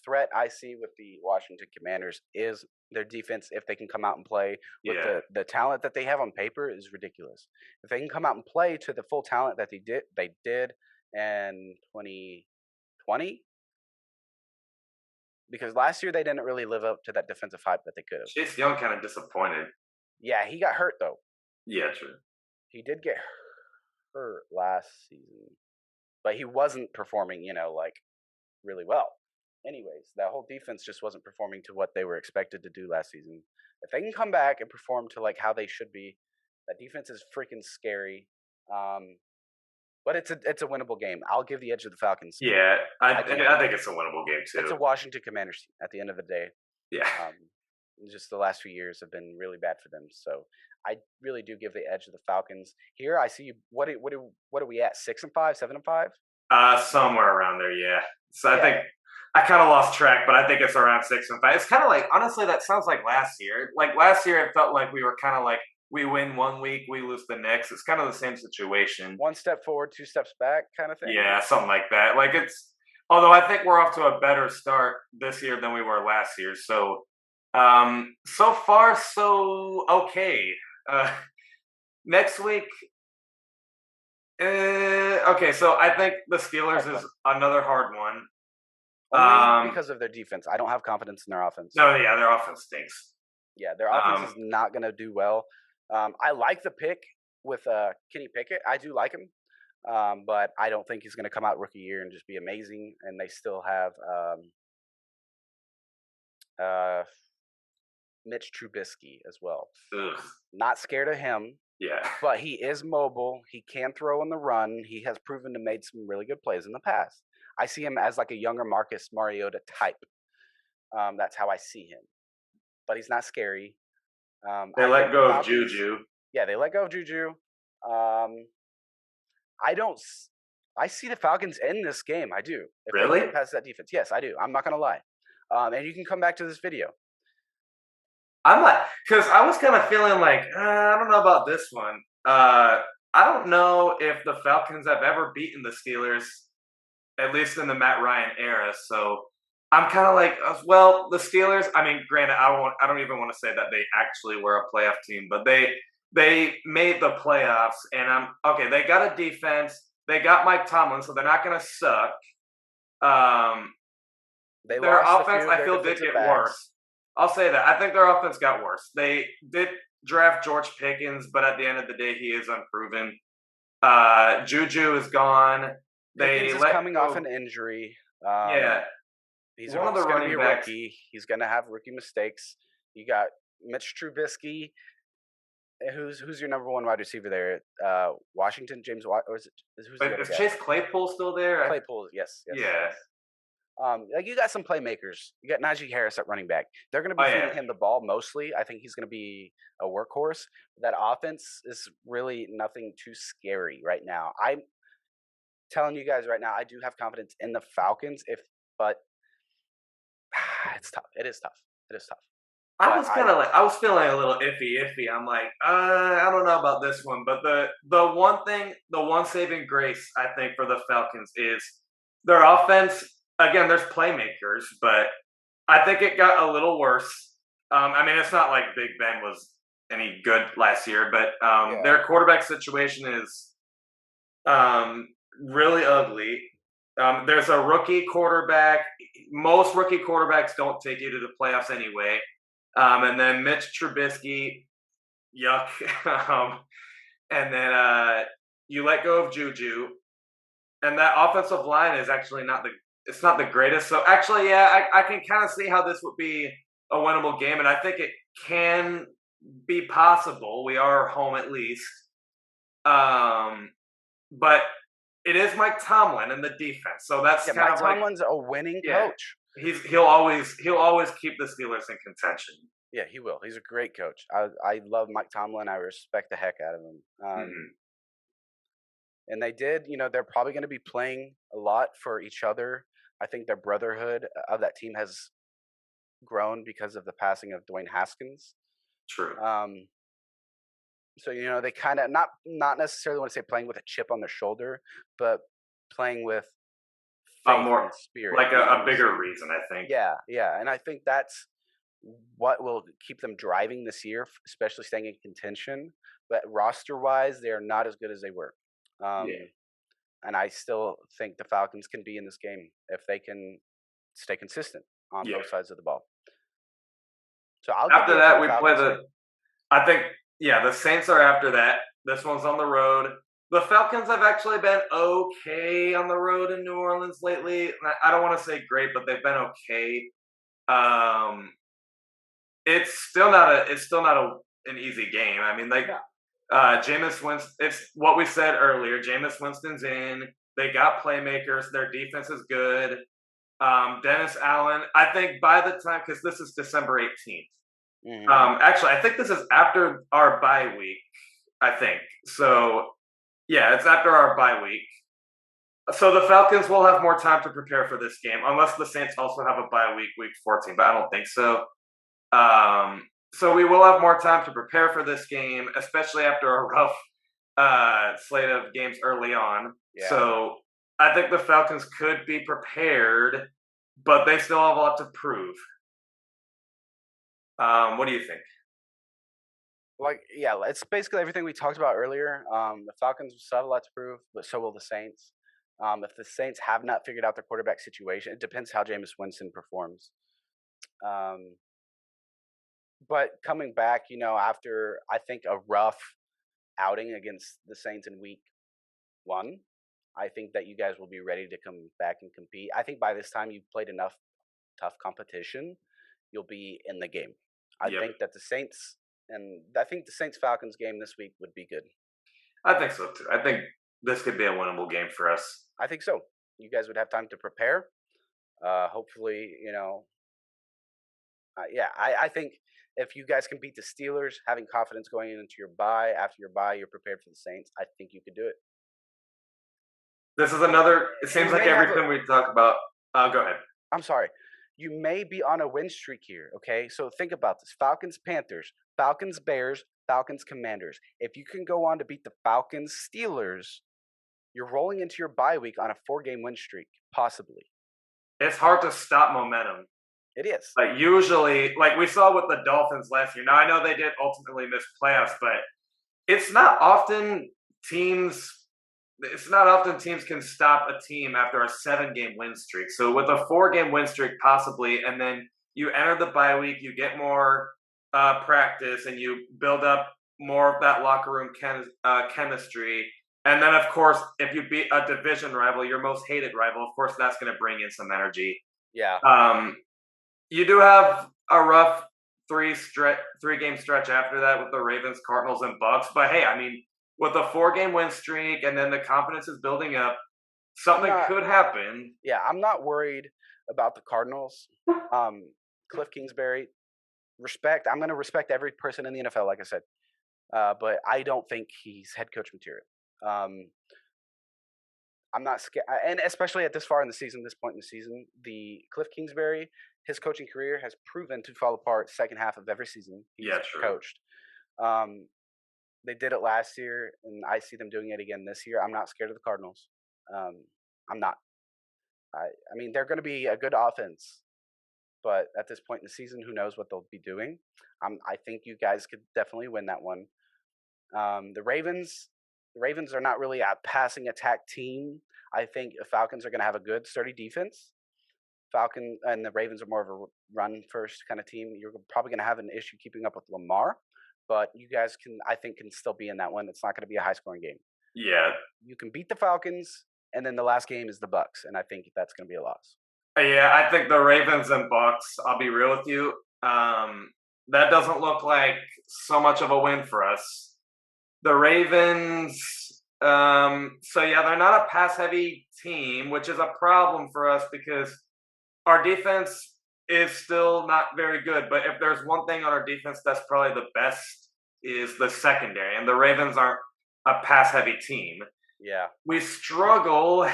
Speaker 2: threat I see with the Washington Commanders is their defense. If they can come out and play with the talent that they have on paper is ridiculous. If they can come out and play to the full talent that they did in 2020, because last year they didn't really live up to that defensive hype that they could have.
Speaker 1: Chase Young kind of disappointed.
Speaker 2: Yeah, he got hurt though.
Speaker 1: Yeah, true.
Speaker 2: He did get hurt last season, but he wasn't performing, really well. Anyways, that whole defense just wasn't performing to what they were expected to do last season. If they can come back and perform to how they should be, that defense is freaking scary. But it's a winnable game. I'll give the edge to the Falcons.
Speaker 1: Yeah, I think it's a winnable game too.
Speaker 2: It's a Washington Commanders team at the end of the day.
Speaker 1: Yeah.
Speaker 2: Just the last few years have been really bad for them. So I really do give the edge to the Falcons. Here I see what are we at? 6-5, 7-5?
Speaker 1: Somewhere around there, yeah. So I think I kind of lost track, but I think it's around 6-5. It's kind of honestly, that sounds like last year. Last year, it felt like we were kind of we win one week, we lose the next. It's kind of the same situation.
Speaker 2: 1 step forward, 2 steps back kind of thing.
Speaker 1: Yeah, something like that. Although I think we're off to a better start this year than we were last year. So, so far, so okay. Next week, okay, so I think the Steelers is another hard one.
Speaker 2: Only because of their defense. I don't have confidence in their offense.
Speaker 1: No, yeah, their offense stinks.
Speaker 2: Yeah, their offense is not going to do well. I like the pick with Kenny Pickett. I do like him, but I don't think he's going to come out rookie year and just be amazing. And they still have Mitch Trubisky as well.
Speaker 3: Ugh.
Speaker 2: Not scared of him,
Speaker 3: Yeah.
Speaker 2: but he is mobile. He can throw on the run. He has proven to make some really good plays in the past. I see him as like a younger Marcus Mariota type. That's how I see him. But he's not scary.
Speaker 3: They let go of Juju.
Speaker 2: Yeah, they let go of Juju. I see the Falcons in this game. I do. If
Speaker 3: Really?
Speaker 2: they get past that defense. Yes, I do. I'm not going to lie. And you can come back to this video.
Speaker 3: I'm like, because I was kind of feeling like, I don't know about this one. I don't know if the Falcons have ever beaten the Steelers, at least in the Matt Ryan era. So I'm kind of like, well, the Steelers. I mean, granted, I don't even want to say that they actually were a playoff team, but they made the playoffs, and I'm okay. They got a defense. They got Mike Tomlin, so they're not going to suck. Their offense, I feel, did get worse. I'll say that. I think their offense got worse. They did draft George Pickens, but at the end of the day, he is unproven. Juju is gone.
Speaker 2: Pickens is coming off an injury. He's one of the running backs. Rookie. He's going to have rookie mistakes. You got Mitch Trubisky. Who's your number one wide receiver there? Washington, James, or is
Speaker 3: Chase Claypool still there?
Speaker 2: Claypool, yes.
Speaker 3: Yeah.
Speaker 2: Like you got some playmakers. You got Najee Harris at running back. They're going to be feeding him the ball mostly. I think he's going to be a workhorse. That offense is really nothing too scary right now. I'm telling you guys right now, I do have confidence in the Falcons. But it's tough. It is tough.
Speaker 3: I was feeling a little iffy. I'm like, I don't know about this one. But the one saving grace I think for the Falcons is their offense. Again, there's playmakers, but I think it got a little worse. I mean, it's not like Big Ben was any good last year, but their quarterback situation is really ugly. There's a rookie quarterback. Most rookie quarterbacks don't take you to the playoffs anyway. And then Mitch Trubisky, yuck. And then you let go of Juju. And that offensive line is actually not the greatest. So actually, yeah, I can kind of see how this would be a winnable game. And I think it can be possible. We are home at least. But it is Mike Tomlin in the defense. So that's kind
Speaker 2: Mike
Speaker 3: of like,
Speaker 2: Tomlin's a winning coach.
Speaker 3: He'll always keep the Steelers in contention.
Speaker 2: Yeah, he will. He's a great coach. I love Mike Tomlin. I respect the heck out of him. And they did, they're probably going to be playing a lot for each other. I think their brotherhood of that team has grown because of the passing of Dwayne Haskins.
Speaker 3: True.
Speaker 2: So, they kind of not necessarily want to say playing with a chip on their shoulder, but playing with faith
Speaker 3: more
Speaker 2: and spirit.
Speaker 3: Like a bigger reason, I think.
Speaker 2: Yeah. And I think that's what will keep them driving this year, especially staying in contention. But roster-wise, they are not as good as they were. And I still think the Falcons can be in this game if they can stay consistent on both sides of the ball. So
Speaker 3: after that, we play I think, the Saints are after that. This one's on the road. The Falcons have actually been okay on the road in New Orleans lately. I don't want to say great, but they've been okay. It's still not an easy game. I mean, Jameis Winston, it's what we said earlier. Jameis Winston's in. They got playmakers. Their defense is good. Dennis Allen, I think by the time, because this is December 18th. Actually, I think this is after our bye week, I think. So, yeah, it's after our bye week. So the Falcons will have more time to prepare for this game, unless the Saints also have a bye week, week 14, but I don't think so. So we will have more time to prepare for this game, especially after a rough slate of games early on. Yeah. So I think the Falcons could be prepared, but they still have a lot to prove. What do you think?
Speaker 2: It's basically everything we talked about earlier. The Falcons still have a lot to prove, but so will the Saints. If the Saints have not figured out their quarterback situation, it depends how Jameis Winston performs. But coming back, after I think a rough outing against the Saints in week 1, I think that you guys will be ready to come back and compete. I think by this time you've played enough tough competition, you'll be in the game. I think that the Saints Falcons game this week would be good.
Speaker 3: I think so too. I think this could be a winnable game for us.
Speaker 2: I think so. You guys would have time to prepare. Hopefully, I think if you guys can beat the Steelers, having confidence going into your bye, after your bye, you're prepared for the Saints. I think you could do it.
Speaker 3: This is another. It seems like everything we talk about. Go ahead.
Speaker 2: I'm sorry. You may be on a win streak here, okay? So think about this. Falcons, Panthers, Falcons, Bears, Falcons, Commanders. If you can go on to beat the Falcons, Steelers, you're rolling into your bye week on a 4-game win streak, possibly.
Speaker 3: It's hard to stop momentum.
Speaker 2: It is.
Speaker 3: Like usually, like we saw with the Dolphins last year. Now I know they did ultimately miss playoffs, but it's not often teams can stop a team after a 7-game win streak. So with a 4-game win streak possibly, and then you enter the bye week, you get more practice, and you build up more of that locker room chemistry. And then, of course, if you beat a division rival, your most hated rival, of course, that's going to bring in some energy.
Speaker 2: Yeah.
Speaker 3: You do have a rough 3-game stretch after that with the Ravens, Cardinals, and Bucks. But hey, I mean, with a 4-game win streak and then the confidence is building up, something could happen.
Speaker 2: Yeah, I'm not worried about the Cardinals. Cliff Kingsbury, respect. I'm going to respect every person in the NFL, like I said. But I don't think he's head coach material. I'm not scared. And especially at this point in the season, the Cliff Kingsbury, his coaching career has proven to fall apart second half of every season he's coached. They did it last year, and I see them doing it again this year. I'm not scared of the Cardinals. I'm not. I mean, they're going to be a good offense, but at this point in the season, who knows what they'll be doing? I think you guys could definitely win that one. The Ravens are not really a passing attack team. I think the Falcons are going to have a good, sturdy defense. Falcon and the Ravens are more of a run-first kind of team. You're probably going to have an issue keeping up with Lamar, but you guys can still be in that one. It's not going to be a high-scoring game.
Speaker 3: Yeah.
Speaker 2: You can beat the Falcons, and then the last game is the Bucks, and I think that's going to be a loss.
Speaker 3: Yeah, I think the Ravens and Bucks, I'll be real with you, that doesn't look like so much of a win for us. The Ravens, so yeah, they're not a pass-heavy team, which is a problem for us because our defense is still not very good. But if there's one thing on our defense that's probably the best is the secondary, and the Ravens aren't a pass-heavy team.
Speaker 2: Yeah. We
Speaker 3: struggle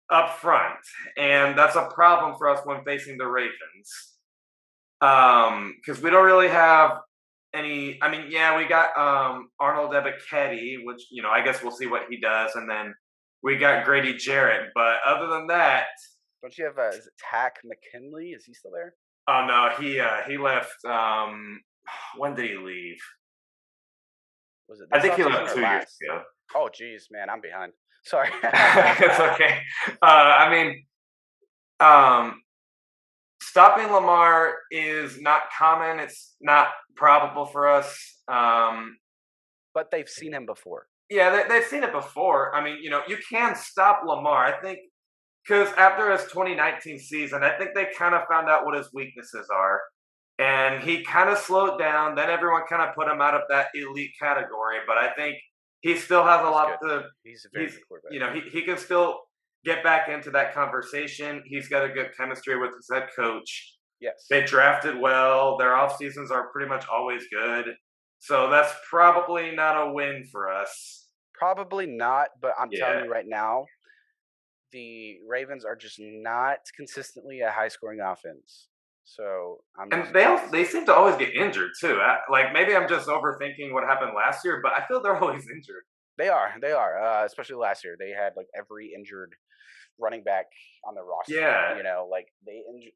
Speaker 3: up front, and that's a problem for us when facing the Ravens. Because we don't really have any. I mean, yeah, we got Arnold Ebiketie, which I guess we'll see what he does, and then we got Grady Jarrett. But other than that,
Speaker 2: don't you have is it Tack McKinley? Is he still there?
Speaker 3: Oh no, he left. When did he leave?
Speaker 2: Was it?
Speaker 3: I think he left 2 years ago.
Speaker 2: Oh, geez, man, I'm behind. Sorry.
Speaker 3: It's okay. I mean, stopping Lamar is not common. It's not probable for us.
Speaker 2: But they've seen him before.
Speaker 3: Yeah, they've seen it before. I mean, you can stop Lamar. I think because after his 2019 season, I think they kind of found out what his weaknesses are. And he kind of slowed down. Then everyone kind of put him out of that elite category. But I think he still has a lot to.
Speaker 2: He's a very good quarterback.
Speaker 3: He can still get back into that conversation. He's got a good chemistry with his head coach.
Speaker 2: Yes.
Speaker 3: They drafted well. Their off seasons are pretty much always good. So that's probably not a win for us.
Speaker 2: Probably not, but I'm telling you right now, the Ravens are just not consistently a high-scoring offense. So
Speaker 3: they seem to always get injured too. Like maybe I'm just overthinking what happened last year, but I feel they're always injured.
Speaker 2: They are. Especially last year, they had like every injured running back on the roster.
Speaker 3: Yeah,
Speaker 2: like they injured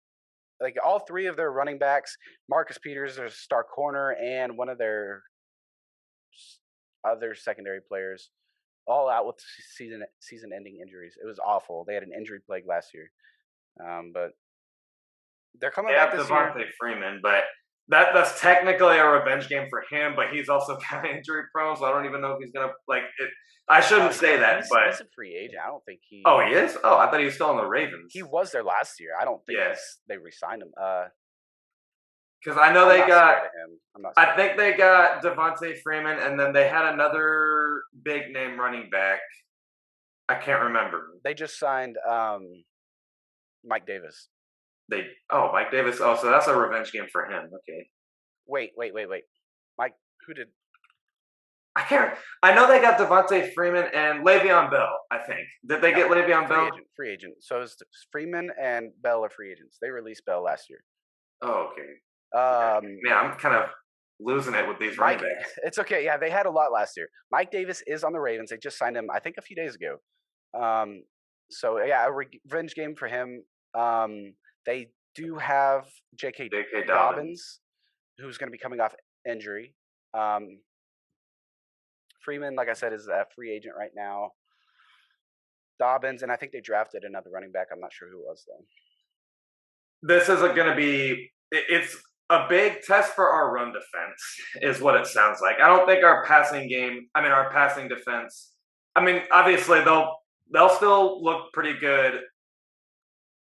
Speaker 2: like all three of their running backs. Marcus Peters, their star corner, and one of their other secondary players, all out with season-ending injuries. It was awful. They had an injury plague last year, but. They're coming back this year.
Speaker 3: Devontae Freeman, but that's technically a revenge game for him. But he's also kind of injury prone, so I don't even know if he's gonna like it. I shouldn't say that, but
Speaker 2: he's a free agent. I don't think he.
Speaker 3: Oh, he is. Oh, I thought he was still on the Ravens.
Speaker 2: He was there last year. I don't think they re-signed him.
Speaker 3: Because I know
Speaker 2: I'm
Speaker 3: they
Speaker 2: not
Speaker 3: got.
Speaker 2: scared of him. I'm not scared
Speaker 3: I
Speaker 2: of
Speaker 3: think they got Devontae Freeman, and then they had another big name running back. I can't remember.
Speaker 2: They just signed Mike Davis.
Speaker 3: Mike Davis. Oh, so that's a revenge game for him. Okay.
Speaker 2: Wait. Mike, who did?
Speaker 3: I know they got Devontae Freeman and Le'Veon Bell, I think. Did they get Le'Veon Bell?
Speaker 2: Free agent. So it's Freeman and Bell are free agents. They released Bell last year.
Speaker 3: Oh, okay. Yeah, I'm kind of losing it with these running backs.
Speaker 2: It's okay. Yeah, they had a lot last year. Mike Davis is on the Ravens. They just signed him, I think, a few days ago. So yeah, a revenge game for him. They do have J.K. Dobbins, who's going to be coming off injury. Freeman, like I said, is a free agent right now. Dobbins, and I think they drafted another running back. I'm not sure who it was though.
Speaker 3: This isn't going to be. It's a big test for our run defense, is what it sounds like. I don't think our passing defense. I mean, obviously they'll still look pretty good.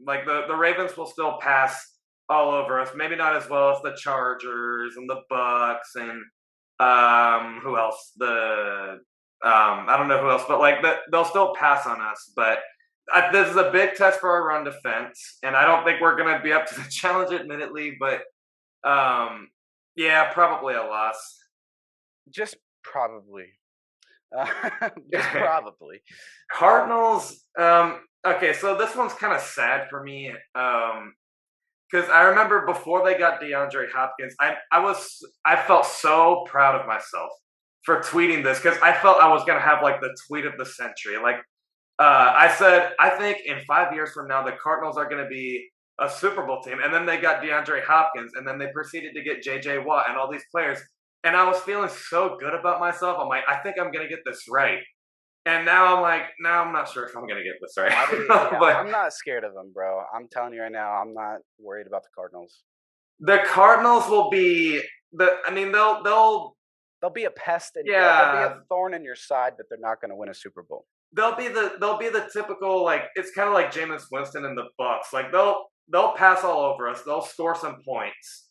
Speaker 3: Like the Ravens will still pass all over us. Maybe not as well as the Chargers and the Bucks and who else? I don't know who else, but like they'll still pass on us. But this is a big test for our run defense, and I don't think we're going to be up to the challenge, admittedly. But yeah, probably a loss.
Speaker 2: Just probably. Just probably.
Speaker 3: Cardinals. Okay, so this one's kind of sad for me. Because I remember before they got DeAndre Hopkins, I felt so proud of myself for tweeting this because I felt I was gonna have like the tweet of the century. Like I said, I think in 5 years from now the Cardinals are gonna be a Super Bowl team, and then they got DeAndre Hopkins, and then they proceeded to get J.J. Watt and all these players, and I was feeling so good about myself. I'm like, I think I'm gonna get this right. And now I'm like, I'm not sure if I'm going to get this right.
Speaker 2: But I'm not scared of them, bro. I'm telling you right now, I'm not worried about the Cardinals.
Speaker 3: The Cardinals will be they'll
Speaker 2: be a pest. They'll be a thorn in your side, but they're not going to win a Super Bowl.
Speaker 3: They'll be the typical, like, it's kind of like Jameis Winston and the Bucks. Like they'll pass all over us. They'll score some points.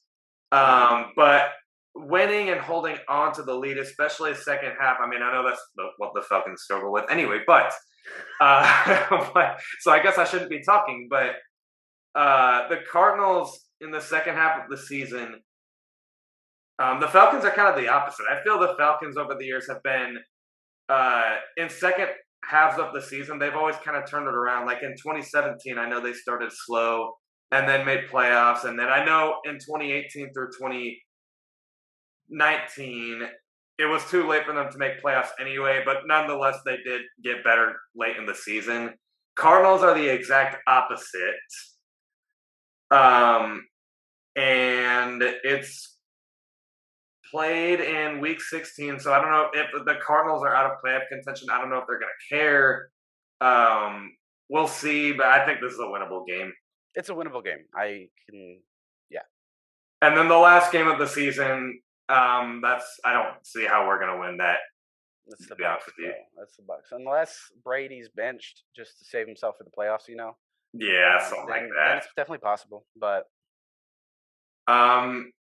Speaker 3: But winning and holding on to the lead, especially second half. I mean, I know that's what the Falcons struggle with anyway, but so I guess I shouldn't be talking, but the Cardinals in the second half of the season, the Falcons are kind of the opposite. I feel the Falcons over the years have been in second halves of the season, they've always kind of turned it around. Like in 2017, I know they started slow and then made playoffs. And then I know in 2018 through 2019, it was too late for them to make playoffs anyway, but nonetheless, they did get better late in the season. Cardinals are the exact opposite. And it's played in week 16, so I don't know if the Cardinals are out of playoff contention. I don't know if they're going to care. We'll see, but I think this is a winnable game.
Speaker 2: It's a winnable game. Yeah.
Speaker 3: And then the last game of the season, I don't see how we're going to win that.
Speaker 2: That's the Bucks. That's the Bucks. Unless Brady's benched just to save himself for the playoffs, you know.
Speaker 3: Yeah, something like that.
Speaker 2: It's definitely possible, but.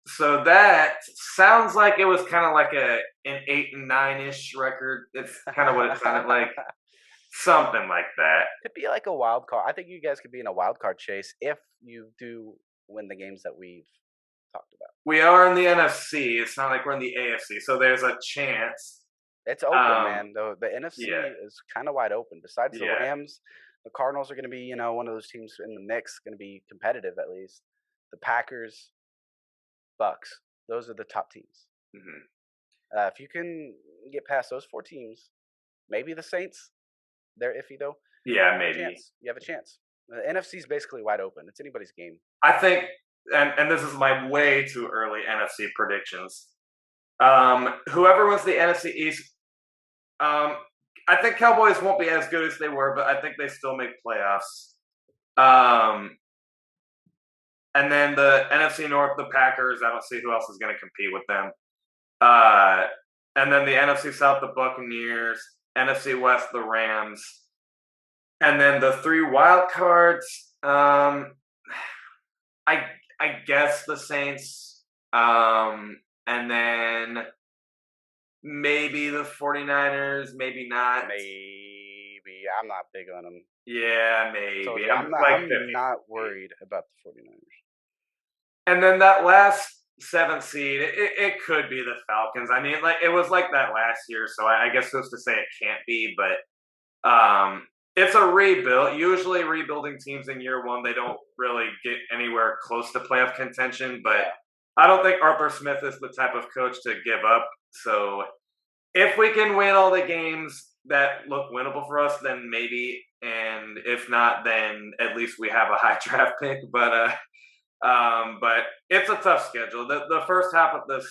Speaker 3: So that sounds like it was kind of like an 8-9-ish record. It's kind of what it sounded like. Something like that.
Speaker 2: Could be like a wild card. I think you guys could be in a wild card chase if you do win the games that we've talked about.
Speaker 3: We are in the NFC. It's not like we're in the AFC, so there's a chance.
Speaker 2: It's open, man. The NFC is kind of wide open. Besides the Rams, the Cardinals are going to be, one of those teams in the mix, going to be competitive at least. The Packers, Bucks, those are the top teams.
Speaker 3: Mm-hmm.
Speaker 2: If you can get past those four teams, maybe the Saints, they're iffy though.
Speaker 3: Yeah, maybe.
Speaker 2: You have a chance. The NFC is basically wide open. It's anybody's game.
Speaker 3: I think, and this is my way too early NFC predictions. Whoever wins the NFC East, I think Cowboys won't be as good as they were, but I think they still make playoffs. And then the NFC North, the Packers, I don't see who else is going to compete with them. And then the NFC South, the Buccaneers, NFC West, the Rams. And then the three wild cards, I guess the Saints, And then maybe the 49ers, maybe not.
Speaker 2: Maybe. I'm not big on them.
Speaker 3: Yeah, maybe.
Speaker 2: So
Speaker 3: I'm
Speaker 2: not worried about the 49ers.
Speaker 3: And then that last 7th seed, it could be the Falcons. I mean, like it was like that last year, so I guess who's to say it can't be, but it's a rebuild. Usually rebuilding teams in year one, they don't really get anywhere close to playoff contention, but I don't think Arthur Smith is the type of coach to give up. So if we can win all the games that look winnable for us, then maybe. And if not, then at least we have a high draft pick. But it's a tough schedule. The first half of the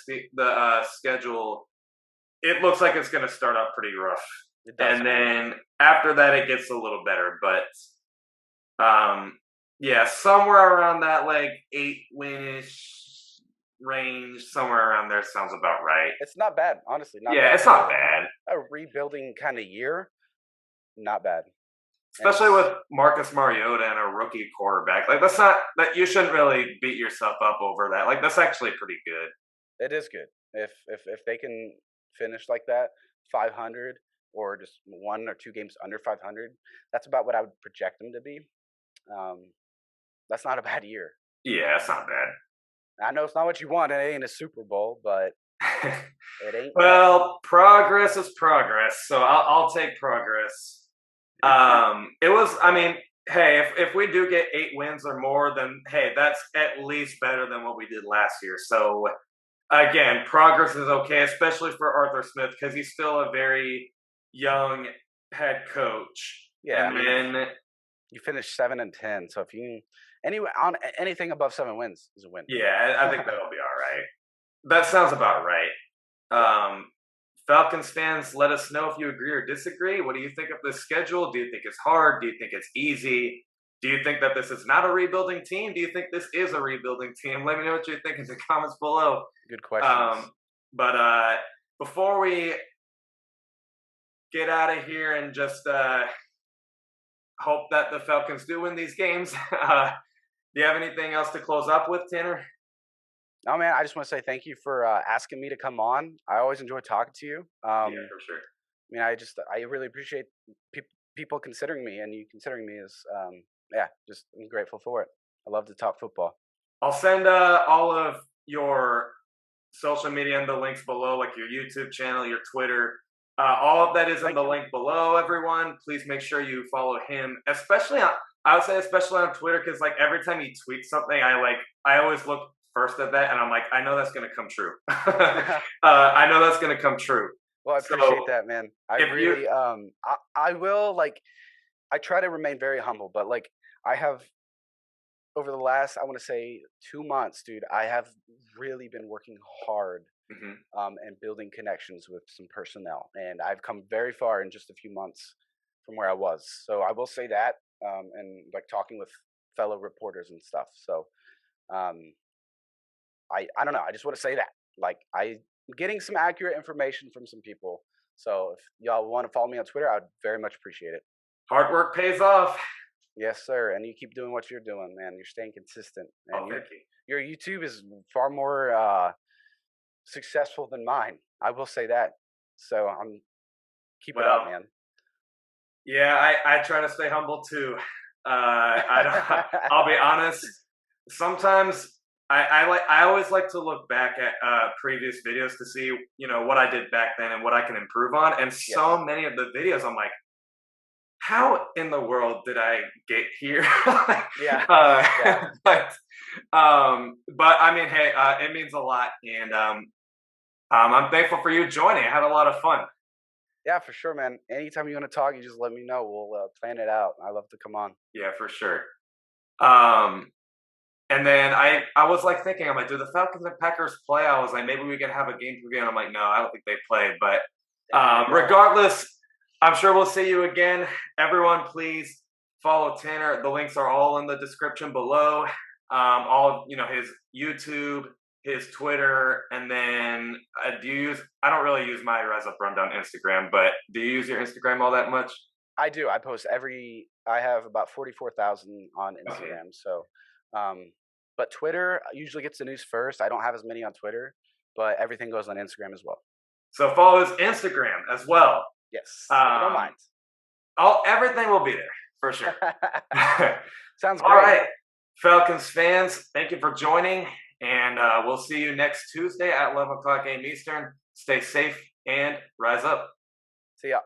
Speaker 3: schedule, it looks like it's going to start out pretty rough. And then after that, it gets a little better. But yeah, somewhere around that like 8-win-ish range, somewhere around there sounds about right.
Speaker 2: It's not bad, honestly.
Speaker 3: It's not bad.
Speaker 2: A rebuilding kind of year, not bad.
Speaker 3: Especially with Marcus Mariota and a rookie quarterback. Like that's not that you shouldn't really beat yourself up over that. Like that's actually pretty good.
Speaker 2: It is good. If they can finish like that, 500 or just 1 or 2 games under 500, that's about what I would project them to be. That's not a bad year.
Speaker 3: Yeah, it's not bad.
Speaker 2: I know it's not what you want. It ain't a Super Bowl, but it ain't.
Speaker 3: Well, progress is progress, so I'll take progress. It was. I mean, hey, if we do get 8 wins or more, then hey, that's at least better than what we did last year. So again, progress is okay, especially for Arthur Smith because he's still a very young head coach.
Speaker 2: Yeah,
Speaker 3: and then
Speaker 2: you finished 7-10, so if you anyway on anything above 7 wins is a win.
Speaker 3: Yeah, I think that'll be all right. That sounds about right. Falcons fans, let us know if you agree or disagree. What do you think of this schedule? Do you think it's hard? Do you think it's easy? Do you think that this is not a rebuilding team? Do you think this is a rebuilding team? Let me know what you think in the comments below.
Speaker 2: Good questions.
Speaker 3: But before we get out of here and just hope that the Falcons do win these games, do you have anything else to close up with, Tanner?
Speaker 2: No, man, I just want to say thank you for asking me to come on. I always enjoy talking to you.
Speaker 3: Yeah, for sure.
Speaker 2: I mean, I really appreciate people considering me, and you considering me is, just I'm grateful for it. I love to talk football.
Speaker 3: I'll send all of your social media and the links below, like your YouTube channel, your Twitter. All of that is in the link below, everyone. Please make sure you follow him, especially on Twitter, because like every time he tweets something, I always look first at that, and I'm like, I know that's going to come true. I know that's going to come true.
Speaker 2: Well, I appreciate that, man. I will, like, I try to remain very humble, but like, I have over the last, I want to say 2 months, dude, I have really been working hard and building connections with some personnel, and I've come very far in just a few months from where I was. So I will say that, and like talking with fellow reporters and stuff. So, I don't know. I just want to say that, like, I'm getting some accurate information from some people. So if y'all want to follow me on Twitter, I'd very much appreciate it.
Speaker 3: Hard work pays off.
Speaker 2: Yes, sir. And you keep doing what you're doing, man. You're staying consistent. And
Speaker 3: thank you.
Speaker 2: Your YouTube is far more successful than mine. I will say that. So keep it up, man.
Speaker 3: Yeah, I try to stay humble too. I'll be honest. Sometimes I always like to look back at previous videos to see, what I did back then and what I can improve on. And so many of the videos, I'm like, how in the world did I get here? But I mean, hey, it means a lot, and I'm thankful for you joining. I had a lot of fun.
Speaker 2: Yeah, for sure, man. Anytime you want to talk, you just let me know. We'll plan it out. I love to come on. Yeah,
Speaker 3: for sure. And then I was like thinking, I'm like, do the Falcons and Packers play? I was like, maybe we can have a game preview. And I'm like, no, I don't think they play. But regardless, I'm sure we'll see you again. Everyone, please follow Tanner. The links are all in the description below. All his YouTube, his Twitter, and then I don't really use my Rise Up Rundown Instagram, but do you use your Instagram all that much?
Speaker 2: I do. I post I have about 44,000 on Instagram. Okay. So, But Twitter usually gets the news first. I don't have as many on Twitter, but everything goes on Instagram as well.
Speaker 3: So follow his Instagram as well.
Speaker 2: Yes, if you don't mind.
Speaker 3: Everything will be there for sure.
Speaker 2: Sounds great.
Speaker 3: All right, Falcons fans, thank you for joining, and we'll see you next Tuesday at 11 o'clock a.m. Eastern. Stay safe and rise up.
Speaker 2: See ya.